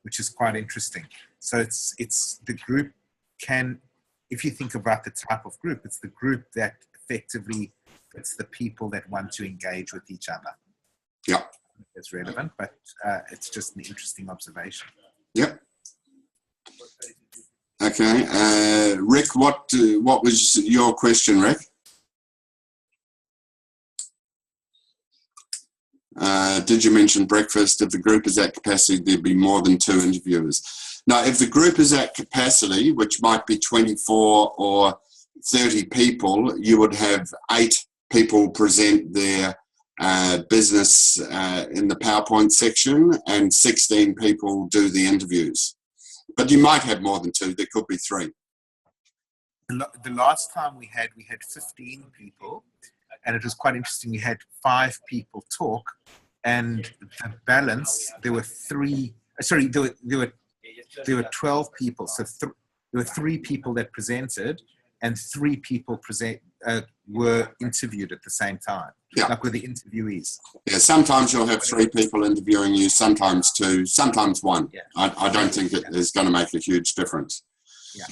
which is quite interesting. So it's the group can, if you think about the type of group, it's the group that effectively, it's the people that want to engage with each other. Yeah. It's relevant, but it's just an interesting observation. Yep. Okay. Rick, what was your question, Rick? Did you mention breakfast? If the group is at capacity, there'd be more than 2 interviewers. Now, if the group is at capacity, which might be 24 or 30 people, you would have 8 people present their business in the PowerPoint section, and 16 people do the interviews. But you might have more than 2. There could be 3. The last time we had 15 people, and it was quite interesting. We had 5 people talk, and the balance, there were 12 people. So there were 3 people that presented, and 3 people were interviewed at the same time. Yeah. Like with the interviewees. Yeah, sometimes you'll have 3 people interviewing you, sometimes 2, sometimes 1. Yeah. I don't think it is going to make a huge difference. Yeah.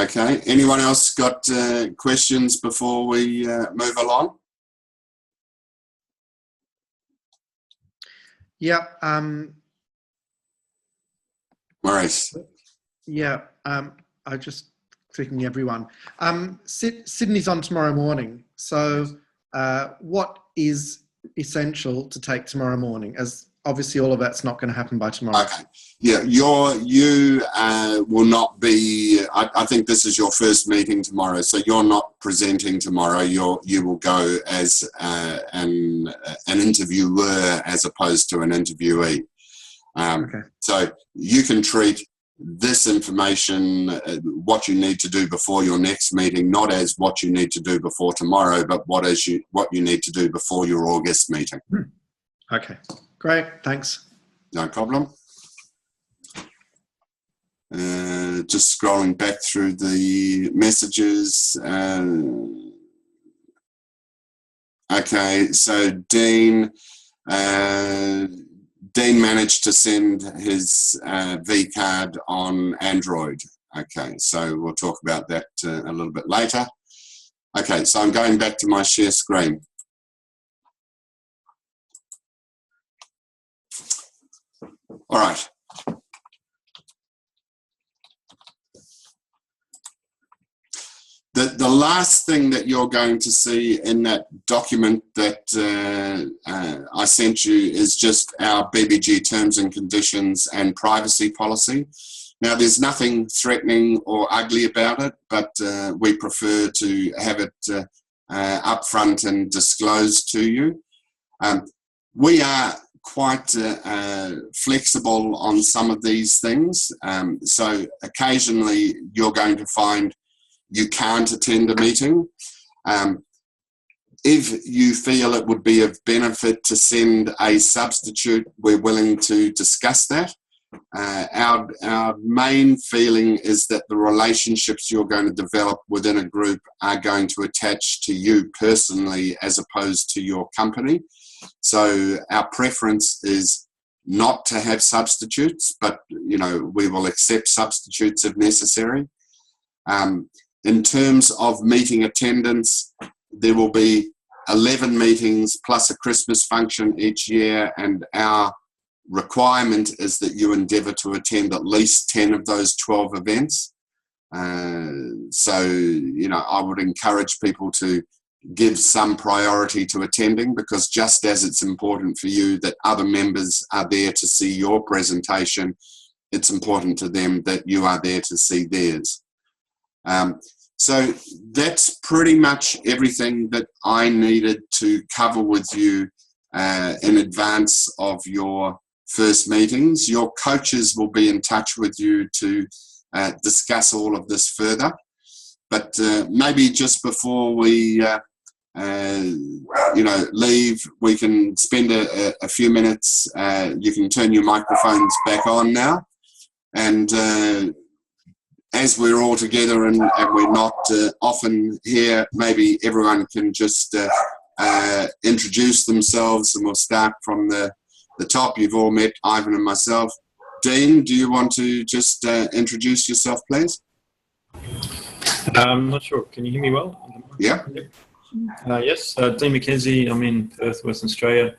Okay. Anyone else got questions before we move along? Yeah. Maurice. Yeah. I just thinking everyone. Sydney's on tomorrow morning. So what is essential to take tomorrow morning? As obviously all of that's not going to happen by tomorrow. Okay. Yeah, you will not be, I think this is your first meeting tomorrow, so you're not presenting tomorrow. You will go as an interviewer as opposed to an interviewee. Okay. So you can treat this information, what you need to do before your next meeting, not as what you need to do before tomorrow, but what you need to do before your August meeting. Okay, great, thanks. No problem. Just scrolling back through the messages. Okay, so Dean managed to send his V card on Android. Okay, so we'll talk about that a little bit later. Okay, so I'm going back to my share screen. All right. The last thing that you're going to see in that document that I sent you is just our BBG terms and conditions and privacy policy. Now, there's nothing threatening or ugly about it, but we prefer to have it upfront and disclosed to you. We are quite flexible on some of these things. So occasionally you're going to find you can't attend a meeting. If you feel it would be of benefit to send a substitute, we're willing to discuss that. Our main feeling is that the relationships you're going to develop within a group are going to attach to you personally as opposed to your company. So our preference is not to have substitutes, but we will accept substitutes if necessary. In terms of meeting attendance, there will be 11 meetings plus a Christmas function each year, and our requirement is that you endeavour to attend at least 10 of those 12 events. So, I would encourage people to give some priority to attending, because just as it's important for you that other members are there to see your presentation, it's important to them that you are there to see theirs. So that's pretty much everything that I needed to cover with you in advance of your first meetings. Your coaches will be in touch with you to discuss all of this further. But maybe just before we leave, we can spend a few minutes. You can turn your microphones back on now. And as we're all together and we're not often here, maybe everyone can just introduce themselves, and we'll start from the top. You've all met Ivan and myself. Dean, do you want to just introduce yourself, please? I'm not sure. Can you hear me well? Yeah. Yes, Dean McKenzie. I'm in Perth, Western Australia.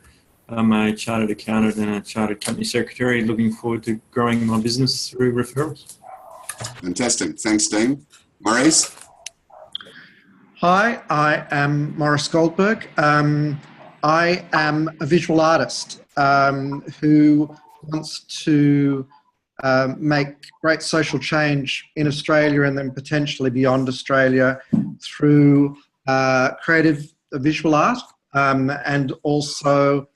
I'm a chartered accountant and a chartered company secretary. Looking forward to growing my business through referrals. Fantastic. Thanks, Dean. Maurice? Hi, I am Maurice Goldberg. I am a visual artist who wants to make great social change in Australia and then potentially beyond Australia through creative visual art and also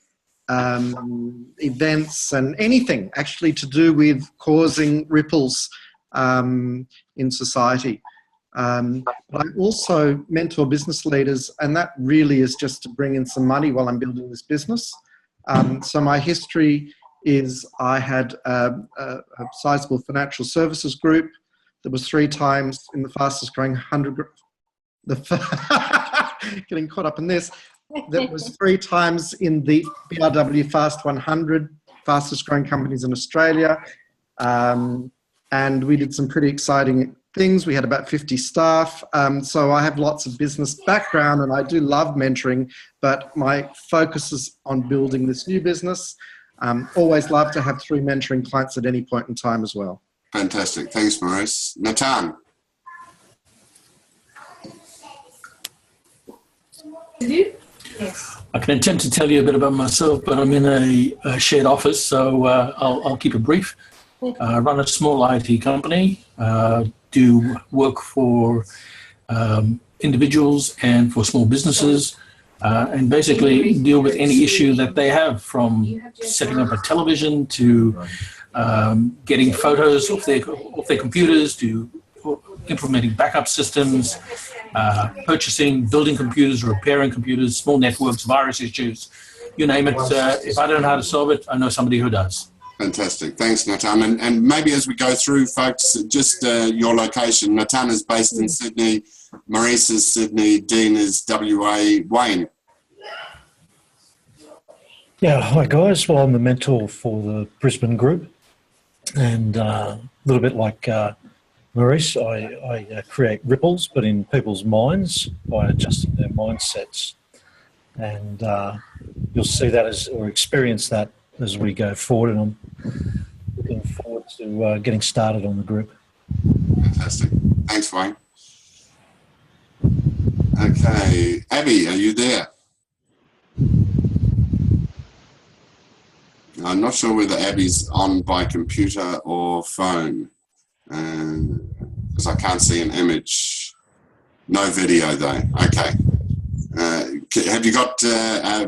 events and anything actually to do with causing ripples in society. But I also mentor business leaders, and that really is just to bring in some money while I'm building this business. So my history is I had a sizable financial services group that was 3 times in the fastest growing 100, getting caught up in this, that was 3 times in the BRW Fast 100 fastest growing companies in Australia. And we did some pretty exciting things. We had about 50 staff. So I have lots of business background and I do love mentoring, but my focus is on building this new business. Always love to have 3 mentoring clients at any point in time as well. Fantastic. Thanks, Maurice. Natan? Yes. I can attempt to tell you a bit about myself, but I'm in a shared office, so I'll keep it brief. I run a small IT company, do work for individuals and for small businesses, and basically deal with any issue that they have, from setting up a television to getting photos off their computers to implementing backup systems, purchasing, building computers, repairing computers, small networks, virus issues, you name it. If I don't know how to solve it, I know somebody who does. Fantastic. Thanks, Natan. And maybe as we go through, folks, just your location. Natan is based in Sydney. Maurice is Sydney. Dean is WA. Wayne? Yeah, hi guys. Well, I'm the mentor for the Brisbane group. And a little bit like Maurice, I create ripples, but in people's minds by adjusting their mindsets. And you'll see that or experience that as we go forward, and I'm looking forward to getting started on the group. Fantastic. Thanks, Wayne. Okay, Abby, are you there? I'm not sure whether Abby's on by computer or phone, because I can't see an image. No video though. Okay. Have you got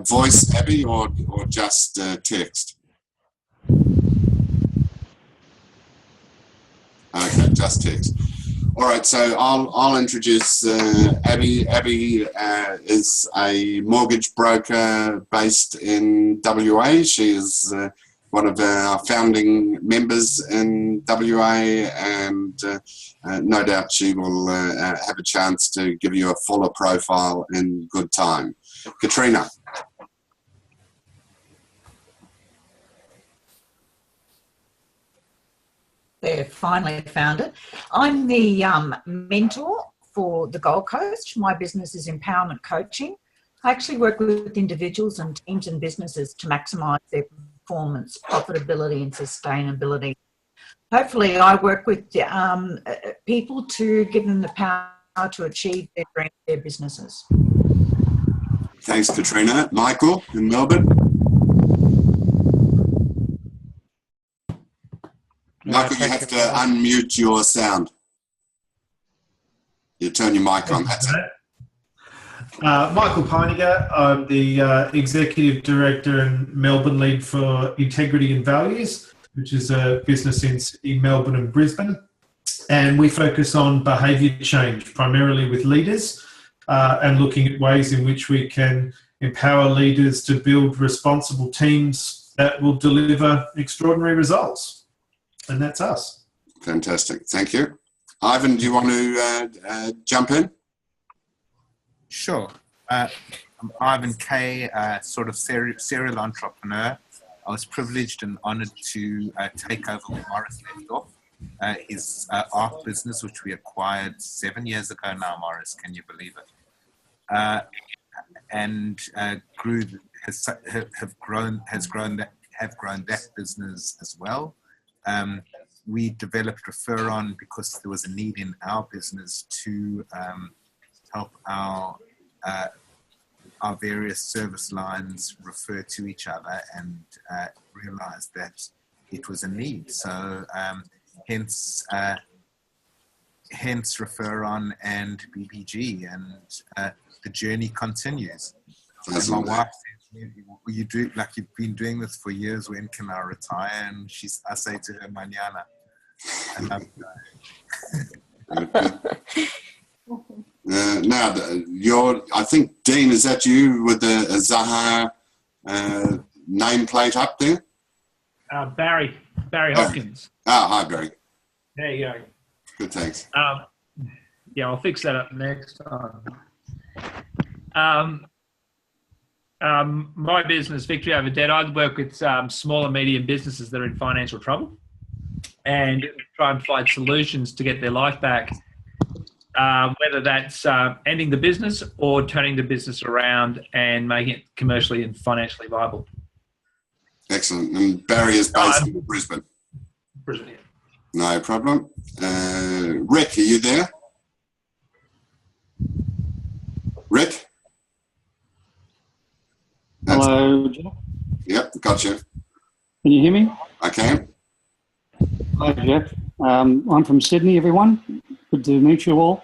voice, Abby, or just text? Okay, just text. All right, so I'll introduce Abby. Abby is a mortgage broker based in WA. She is one of our founding members in WA, and no doubt she will have a chance to give you a fuller profile in good time. Katrina. They finally found it. I'm the mentor for the Gold Coast. My business is empowerment coaching. I actually work with individuals and teams and businesses to maximise their performance, profitability and sustainability. Hopefully I work with people to give them the power to achieve their dreams, their businesses. Thanks, Katrina. Michael in Melbourne. Michael, you have to unmute your sound. You turn your mic on. That's it. Michael Peiniger. I'm the Executive Director and Melbourne Lead for Integrity and Values, which is a business in Melbourne and Brisbane. And we focus on behaviour change, primarily with leaders, and looking at ways in which we can empower leaders to build responsible teams that will deliver extraordinary results. And that's us. Fantastic. Thank you. Ivan, do you want to jump in? Sure. I'm Ivan Kay, sort of serial entrepreneur. I was privileged and honoured to take over where Morris left off. His art business, which we acquired 7 years ago now, Morris, can you believe it? And have grown that business as well. We developed Referon because there was a need in our business to help our various service lines refer to each other and realize that it was a need. So hence Referon and BBG, and the journey continues. And my wife says, you do, like, you've been doing this for years, when can I retire? And I say to her, mañana. And now, I think, Dean, is that you with the Zaha nameplate up there? Barry Hopkins. Hi, Barry. There you go. Good, thanks. Yeah, I'll fix that up next time. My business, Victory Over Debt, I work with small and medium businesses that are in financial trouble and try and find solutions to get their life back, whether that's ending the business or turning the business around and making it commercially and financially viable. Excellent. And Barry is based in Brisbane. Brisbane, yeah. No problem. Rick, are you there? Rick? Hello, Jeff. Yep, gotcha. Can you hear me? I can. Hi, Jeff. I'm from Sydney, everyone. Good to meet you all.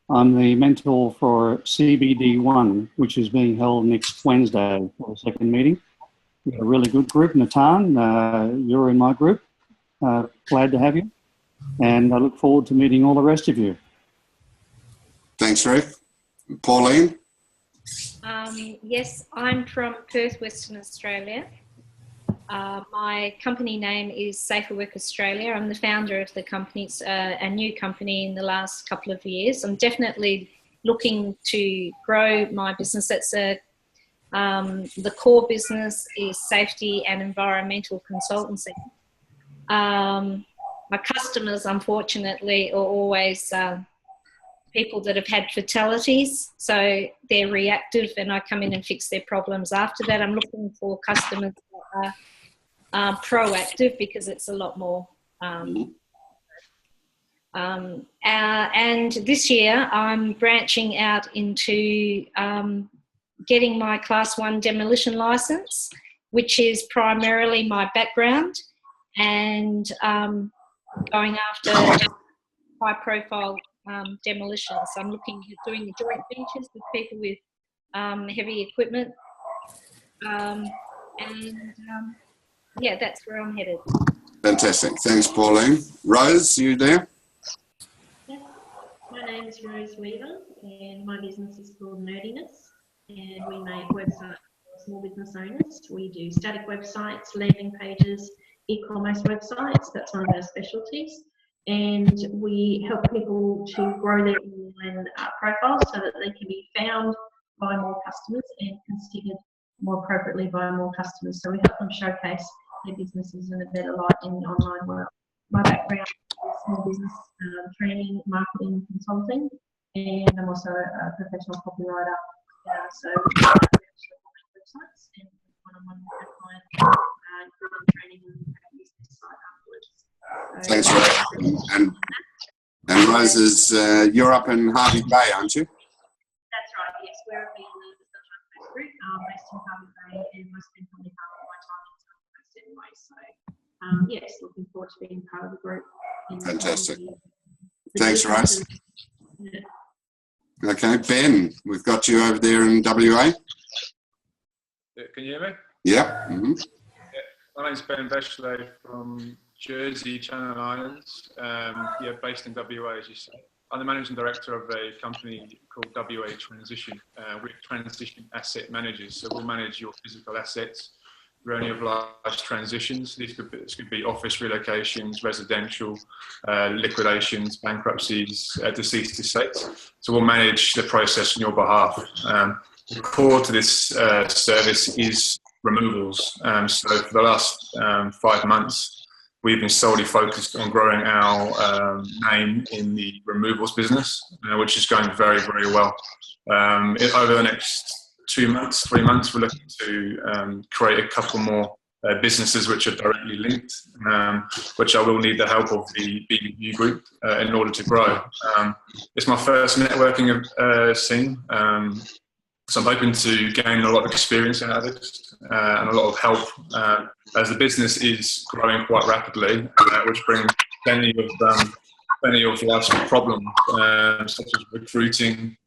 I'm the mentor for CBD1, which is being held next Wednesday for the second meeting. We've got a really good group, Natan. You're in my group. Glad to have you. And I look forward to meeting all the rest of you. Thanks, Rick. Pauline? Yes, I'm from Perth, Western Australia. My company name is Safer Work Australia. I'm the founder of the company. It's a new company in the last couple of years. I'm definitely looking to grow my business. That's the core business is safety and environmental consultancy. My customers, unfortunately, are always people that have had fatalities, so they're reactive, and I come in and fix their problems after that. I'm looking for customers that are proactive, because it's a lot more. And this year, I'm branching out into getting my Class 1 demolition licence, which is primarily my background, and going after high-profile demolitions. I'm looking at doing joint ventures with people with heavy equipment, yeah, that's where I'm headed. Fantastic. Thanks, Pauline. Rose, you there? Yes. My name is Rose Weaver, and my business is called Nerdiness, and we make websites for small business owners. We do static websites, landing pages, e-commerce websites. That's one of our specialties. And we help people to grow their online profiles so that they can be found by more customers and considered more appropriately by more customers. So we help them showcase their businesses in a better light in the online world. My background is small business training, marketing, consulting, and I'm also a professional copywriter. So we have websites and one-on-one with our client, training and business site afterwards. Thanks, Rose. And Rose, you're up in Harvey Bay, aren't you? That's right, yes. We're up in the Sunshine Coast Group, anyway. So, yes, looking forward to being part of the group. Fantastic. Thanks, Rose. Yeah. Okay, Ben, we've got you over there in WA. Yeah, can you hear me? Yeah. Mm-hmm. Yeah. My name's Ben Bechley from Jersey, Channel Islands. Yeah, based in WA, as you say. I'm the managing director of a company called WA Transition. We're transition asset managers, so we'll manage your physical assets through any of life's transitions. This could be office relocations, residential, liquidations, bankruptcies, deceased estates. So we'll manage the process on your behalf. The core to this service is removals. So for the last 5 months, we've been solely focused on growing our name in the removals business, which is going very, very well. Over the next 2 months, 3 months, we're looking to create a couple more businesses which are directly linked, which I will need the help of the BBG group in order to grow. It's my first networking scene, so I'm hoping to gain a lot of experience out of this and a lot of help as the business is growing quite rapidly, which brings plenty of life's problems, such as recruiting,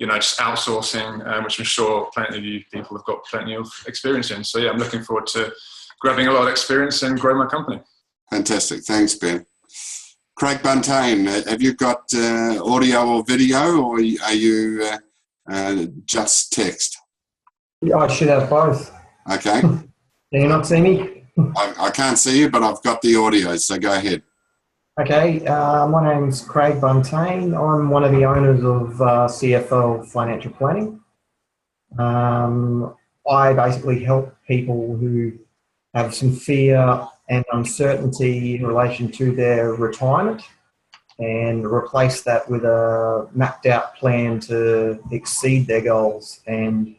just outsourcing, which I'm sure plenty of you people have got plenty of experience in. So yeah, I'm looking forward to grabbing a lot of experience and growing my company. Fantastic. Thanks, Ben. Craig Buntain, have you got audio or video, or are you just text? Yeah, I should have both. Okay. Can you not see me? I can't see you, but I've got the audio, so go ahead. Okay, my name's Craig Buntain. I'm one of the owners of CFL Financial Planning. I basically help people who have some fear and uncertainty in relation to their retirement and replace that with a mapped out plan to exceed their goals and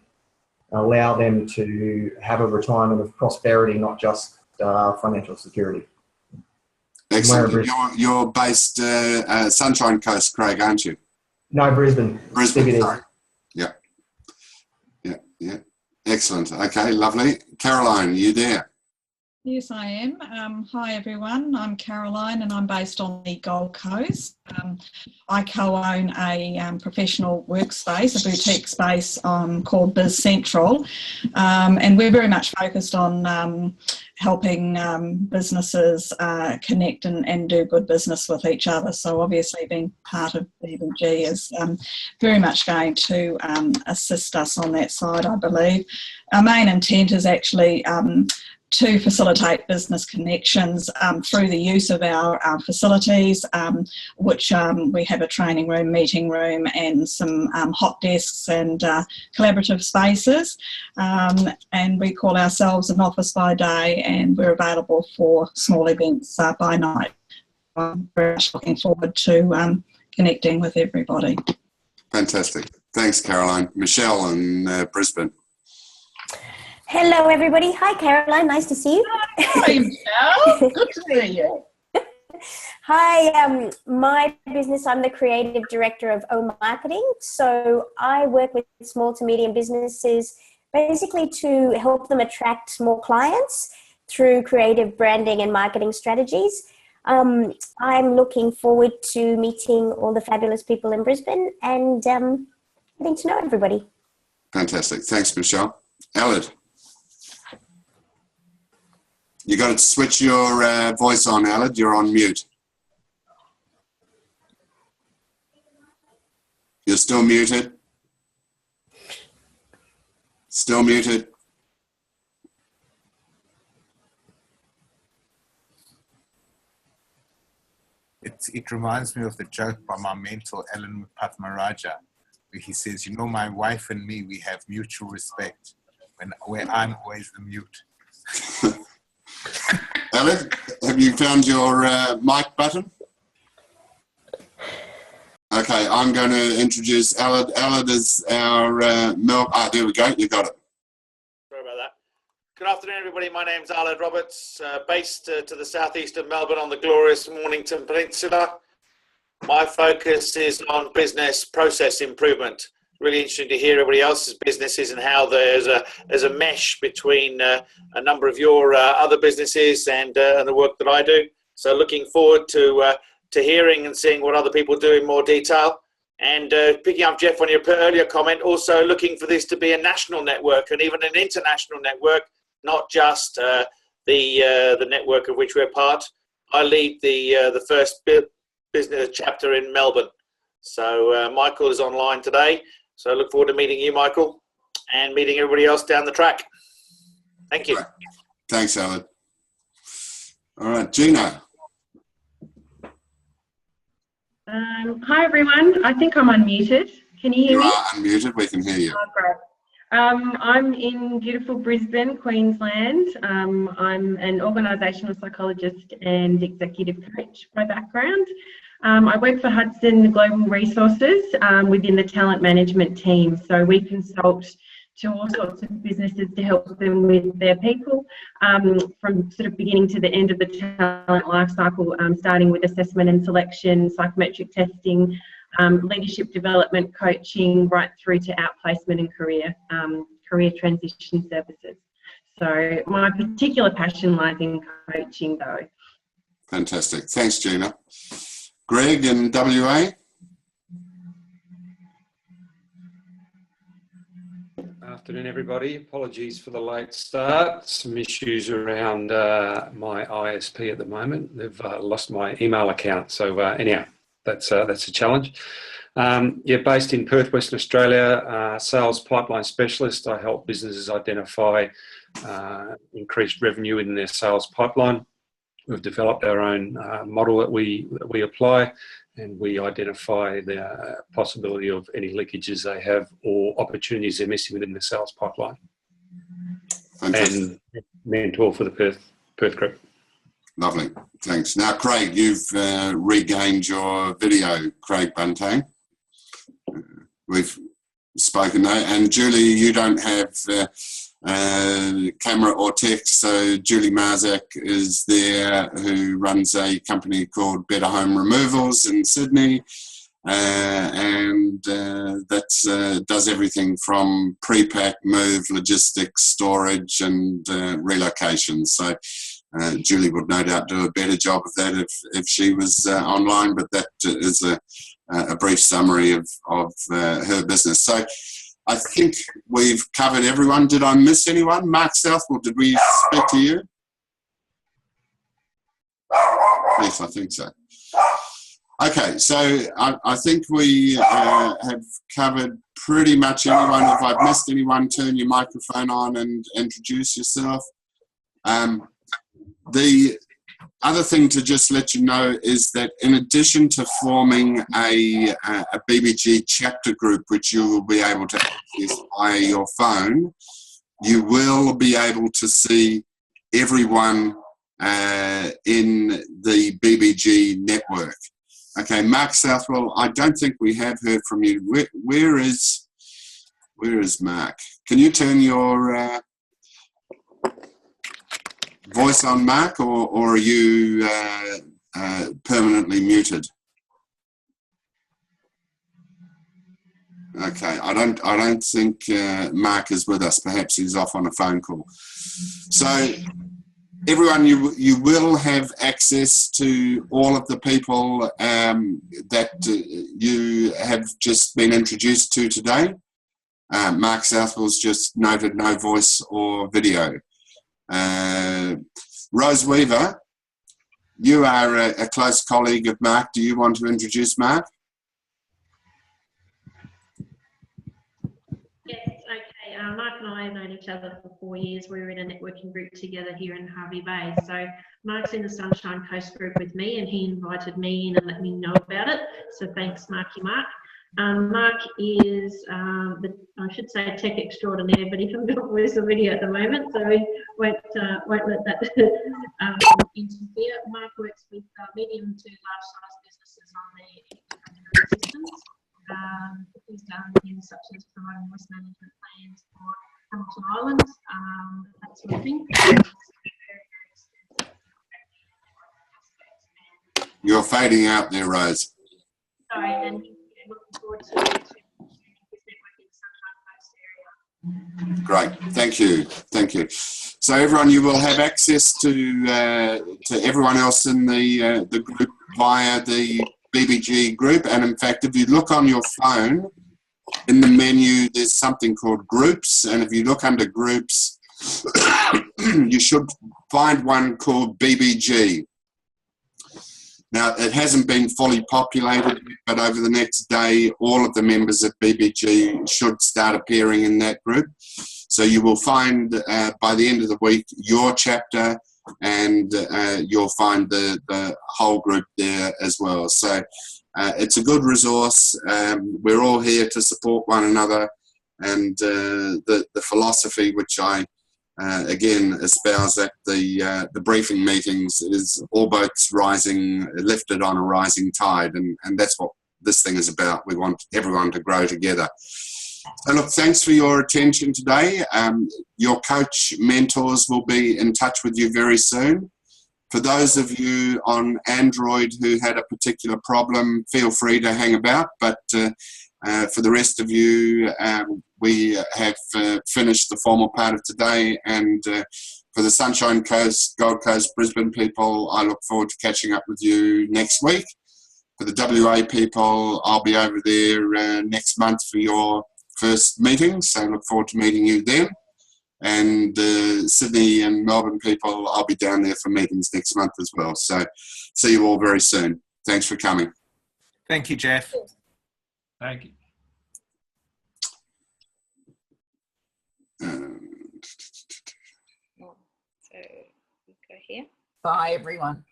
allow them to have a retirement of prosperity, not just financial security. Excellent. You're based Sunshine Coast, Craig, aren't you? No, Brisbane. Brisbane, sorry. Yeah. Yeah, yeah. Excellent. Okay, lovely. Caroline, you there? Yes, I am. Hi, everyone. I'm Caroline and I'm based on the Gold Coast. I co-own a professional workspace, a boutique space called Biz Central, and we're very much focused on helping businesses connect and do good business with each other. So obviously being part of BBG is very much going to assist us on that side, I believe. Our main intent is actually to facilitate business connections through the use of our facilities, which we have a training room, meeting room and some hot desks and collaborative spaces. And we call ourselves an office by day and we're available for small events by night. I'm very much looking forward to connecting with everybody. Fantastic. Thanks, Caroline. Michelle in Brisbane. Hello, everybody. Hi, Caroline. Nice to see you. Hi, Michelle. Good to see you. Hi, my business, I'm the creative director of O Marketing. So I work with small to medium businesses basically to help them attract more clients through creative branding and marketing strategies. I'm looking forward to meeting all the fabulous people in Brisbane and getting to know everybody. Fantastic. Thanks, Michelle. Aled. You got to switch your voice on, Aled. You're on mute. You're still muted. Still muted. It reminds me of the joke by my mentor, Alan Patmaraja, where he says, you know, my wife and me, we have mutual respect where I'm always the mute. Aled, have you found your mic button? Okay, I'm going to introduce Aled. Aled is our there we go, you got it. Sorry about that. Good afternoon, everybody. My name's Aled Roberts, based to the southeast of Melbourne on the glorious Mornington Peninsula. My focus is on business process improvement. really interesting to hear everybody else's businesses and how there's a mesh between a number of your other businesses and the work that I do. So looking forward to hearing and seeing what other people do in more detail. And picking up, Jeff, on your earlier comment, also looking for this to be a national network and even an international network, not just the network of which we're part. I lead the first business chapter in Melbourne. So Michael is online today. So I look forward to meeting you, Michael, and meeting everybody else down the track. Thank you. Thanks, Alan. All right, Gina. Hi, everyone. I think I'm unmuted. Can you hear me? You are unmuted. We can hear you. Oh, great. I'm in beautiful Brisbane, Queensland. I'm an organisational psychologist and executive coach by background. I work for Hudson Global Resources within the talent management team. So we consult to all sorts of businesses to help them with their people from sort of beginning to the end of the talent life cycle, starting with assessment and selection, psychometric testing, leadership development, coaching, right through to outplacement and career transition services. So my particular passion lies in coaching though. Fantastic. Thanks, Gina. Greg in WA. Afternoon, everybody. Apologies for the late start. Some issues around my ISP at the moment. They've lost my email account. So anyhow, that's a challenge. Based in Perth, Western Australia, sales pipeline specialist. I help businesses identify increased revenue in their sales pipeline. We've developed our own model that we apply, and we identify the possibility of any leakages they have or opportunities they're missing within the sales pipeline. Fantastic. And mentor for the Perth group. Lovely. Thanks. Now, Craig, you've regained your video, Craig Buntain. We've spoken there. And Julie, you don't have camera or text, so Julie Marzak is there, who runs a company called Better Home Removals in Sydney, and that does everything from pre-pack, move, logistics, storage, and relocation. So Julie would no doubt do a better job of that if she was online, but that is a brief summary of her business. So I think we've covered everyone. Did I miss anyone? Mark Southwell, did we speak to you? Yes, I think so. Okay, so I think we have covered pretty much anyone. If I've missed anyone, turn your microphone on and introduce yourself. The other thing to just let you know is that in addition to forming a BBG chapter group, which you will be able to access via your phone, you will be able to see everyone in the BBG network. Okay, Mark Southwell, I don't think we have heard from you. Where is Mark? Can you turn your voice on, Mark, or are you permanently muted? Okay, I don't think Mark is with us. Perhaps he's off on a phone call. So everyone, you will have access to all of the people that you have just been introduced to today. Mark Southwell's just noted no voice or video. Rose Weaver, you are a close colleague of Mark. Do you want to introduce Mark? Yes, okay. Mark and I have known each other for 4 years. We were in a networking group together here in Hervey Bay. So Mark's in the Sunshine Coast group with me, and he invited me in and let me know about it. So thanks, Marky Mark. Mark is, I should say, tech extraordinaire, but he hasn't got voice or video at the moment, so we won't let that interfere. Mark works with medium to large size businesses on their systems. He's done things such as providing risk management plans for Hamilton Island, that sort of thing. You're fading out there, Rose. Sorry, and looking forward to his network Great, thank you. So everyone, you will have access to everyone else in the group via the BBG group. And in fact, if you look on your phone, in the menu, there's something called groups. And if you look under groups, you should find one called BBG. Now, it hasn't been fully populated, but over the next day, all of the members of BBG should start appearing in that group. So you will find, by the end of the week, your chapter, and you'll find the whole group there as well. So it's a good resource. We're all here to support one another, and the philosophy which I again espouse at the briefing meetings is all boats rising, lifted on a rising tide, and that's what this thing is about. We want everyone to grow together. So look, thanks for your attention today. Your coach mentors will be in touch with you very soon. For those of you on Android who had a particular problem, feel free to hang about, but for the rest of you, we have finished the formal part of today, and for the Sunshine Coast, Gold Coast, Brisbane people, I look forward to catching up with you next week. For the WA people, I'll be over there next month for your first meeting, so look forward to meeting you then. And Sydney and Melbourne people, I'll be down there for meetings next month as well. So see you all very soon. Thanks for coming. Thank you, Jeff. Thank you. So we go here. Bye, everyone.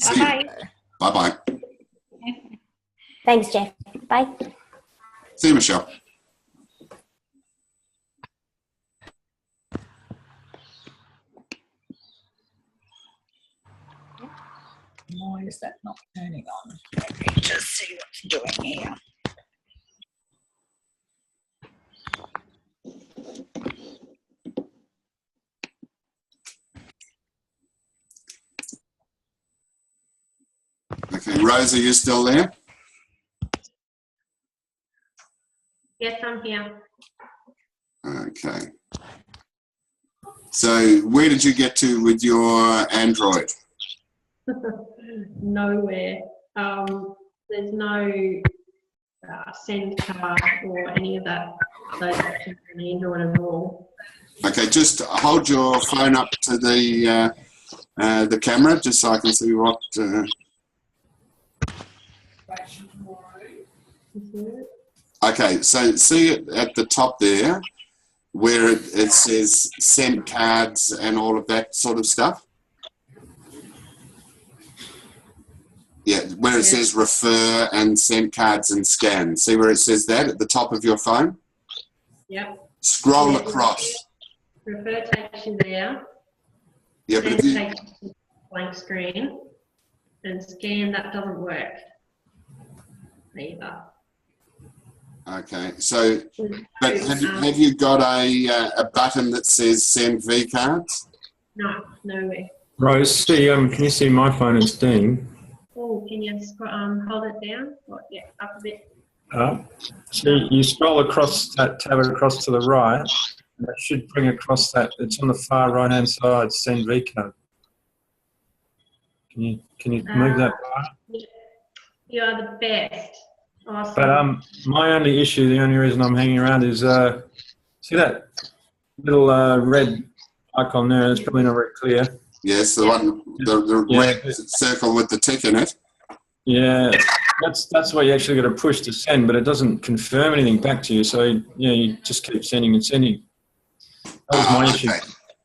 Bye-bye. Bye-bye. Thanks, Jeff. Bye. See you, Michelle. Why is that not turning on? Let me just see what's doing here. Okay, Rose, are you still there? Yes, I'm here. Okay. So where did you get to with your Android? Nowhere. There's no send card or any of that. Those options on Android at all. Okay, just hold your phone up to the camera, just so I can see what. Okay, so see it at the top there, where it says send cards and all of that sort of stuff. Yeah, where it says refer and send cards and scan. See where it says that at the top of your phone? Yep. Scroll across. Refer takes you there. Yeah, but if you, takes you to blank screen, and scan, that doesn't work either. okay, so but have you got a button that says send V cards? No, nowhere. Rose, see, can you see my phone is Dean? Oh, can you hold it down? Oh, yeah, up a bit. See, you scroll across that tab across to the right, and it should bring across that. It's on the far right hand side. Send V card. Can you move that? Yeah. You are the best. Awesome. But my only issue, the only reason I'm hanging around is see that little red icon there. It's probably not very clear. Yes, the one, the red circle with the tick in it. Yeah, that's why you actually got to push to send, but it doesn't confirm anything back to you. So yeah, you just keep sending and sending. That was my issue.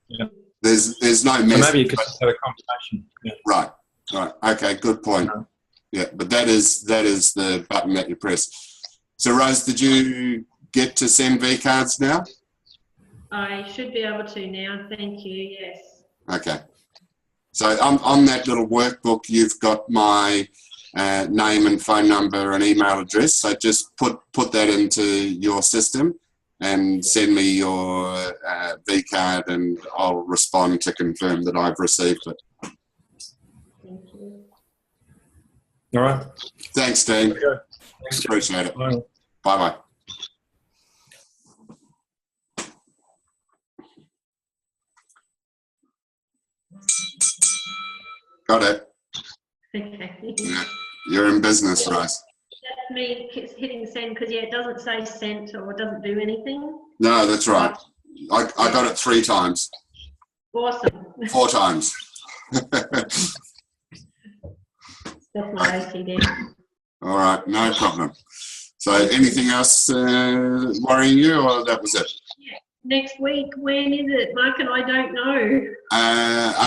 Yeah. There's no so message. Maybe you could just have a conversation. Yeah. Right. Okay, good point. Yeah, but that is the button that you press. So Rose, did you get to send V cards now? I should be able to now. Thank you. Yes. Okay. So on that little workbook, you've got my name and phone number and email address. So just put that into your system and send me your V card, and I'll respond to confirm that I've received it. Thank you. All right. Thanks, Dean. Thanks. Appreciate it. Bye. Bye-bye. Got it. Okay. Yeah. You're in business, Rose. That's me hitting send because, yeah, it doesn't say sent or it doesn't do anything. No, that's right. I got it 3 times. Awesome. 4 times. That's my OCD. All right, no problem. So anything else worrying you, or that was it? Next week, when is it? Mark and I don't know.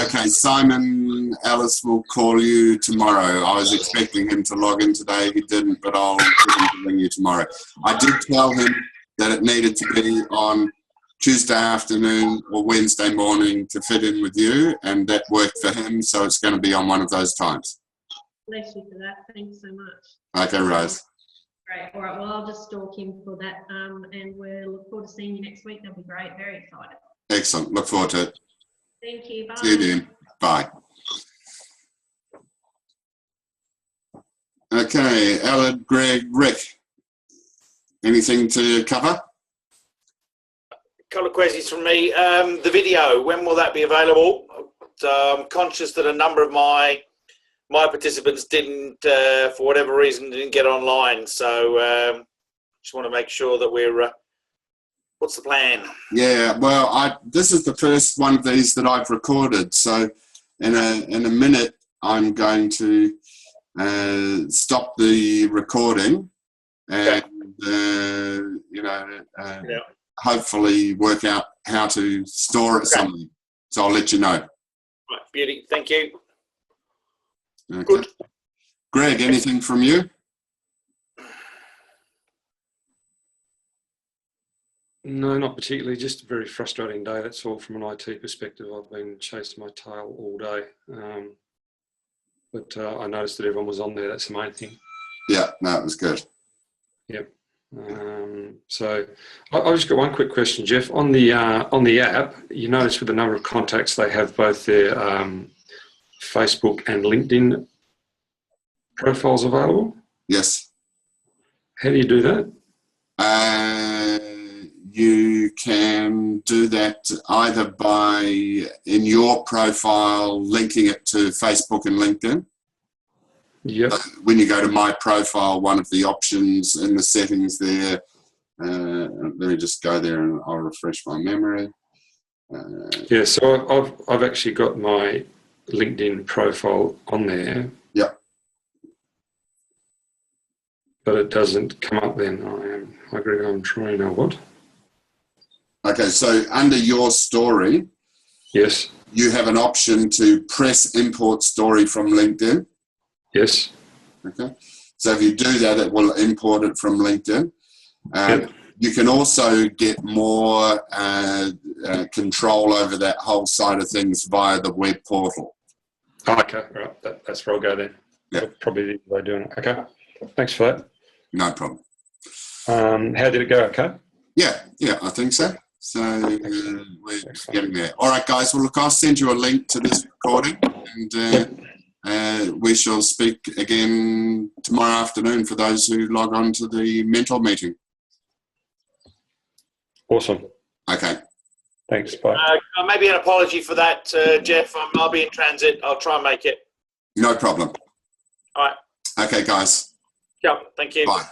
Okay, Simon Ellis will call you tomorrow. I was expecting him to log in today. He didn't, but I'll get him to ring you tomorrow. I did tell him that it needed to be on Tuesday afternoon or Wednesday morning to fit in with you, and that worked for him, so it's going to be on one of those times. Bless you for that. Thanks so much. Okay, Rose. Great. All right. Well, I'll just stalk him for that, and we'll look forward to seeing you next week. That'll be great. Very excited. Excellent. Look forward to it. Thank you. Bye. See you then. Bye. Okay, Alan, Greg, Rick. Anything to cover? Couple of questions from me. The video, when will that be available? I'm conscious that a number of my participants didn't, for whatever reason, didn't get online. So just want to make sure that we're. What's the plan? Yeah, well, this is the first one of these that I've recorded. So in a minute, I'm going to stop the recording and hopefully work out how to store it somewhere. So I'll let you know. Right, beauty. Thank you. Okay. Good. Greg, anything from you? No, not particularly. Just a very frustrating day. That's all from an IT perspective. I've been chasing my tail all day. But I noticed that everyone was on there. That's the main thing. Yeah, no, it was good. Yep. So I've just got one quick question, Jeff. On the app, you notice with the number of contacts, they have both their Facebook and LinkedIn profiles available? Yes. How do you do that? You can do that either by, in your profile, linking it to Facebook and LinkedIn. Yep. When you go to my profile, one of the options in the settings there, let me just go there and I'll refresh my memory. Yeah, so I've actually got my LinkedIn profile on there. Yep. But it doesn't come up then. I agree, I'm trying now. What? Okay, so under your story, yes, you have an option to press import story from LinkedIn. Yes. Okay, so if you do that, it will import it from LinkedIn. Yep. You can also get more control over that whole side of things via the web portal. Oh, okay, right, that's where I'll go then. Yeah. Probably the way of doing it. Okay, thanks for that. No problem. How did it go? Okay. Yeah, I think so. So we're getting there. All right, guys. Well, look, I'll send you a link to this recording, and we shall speak again tomorrow afternoon for those who log on to the mentor meeting. Awesome. Okay. Thanks. Bye. Maybe an apology for that, Jeff. I'll be in transit. I'll try and make it. No problem. All right. Okay, guys. Yeah. Thank you. Bye.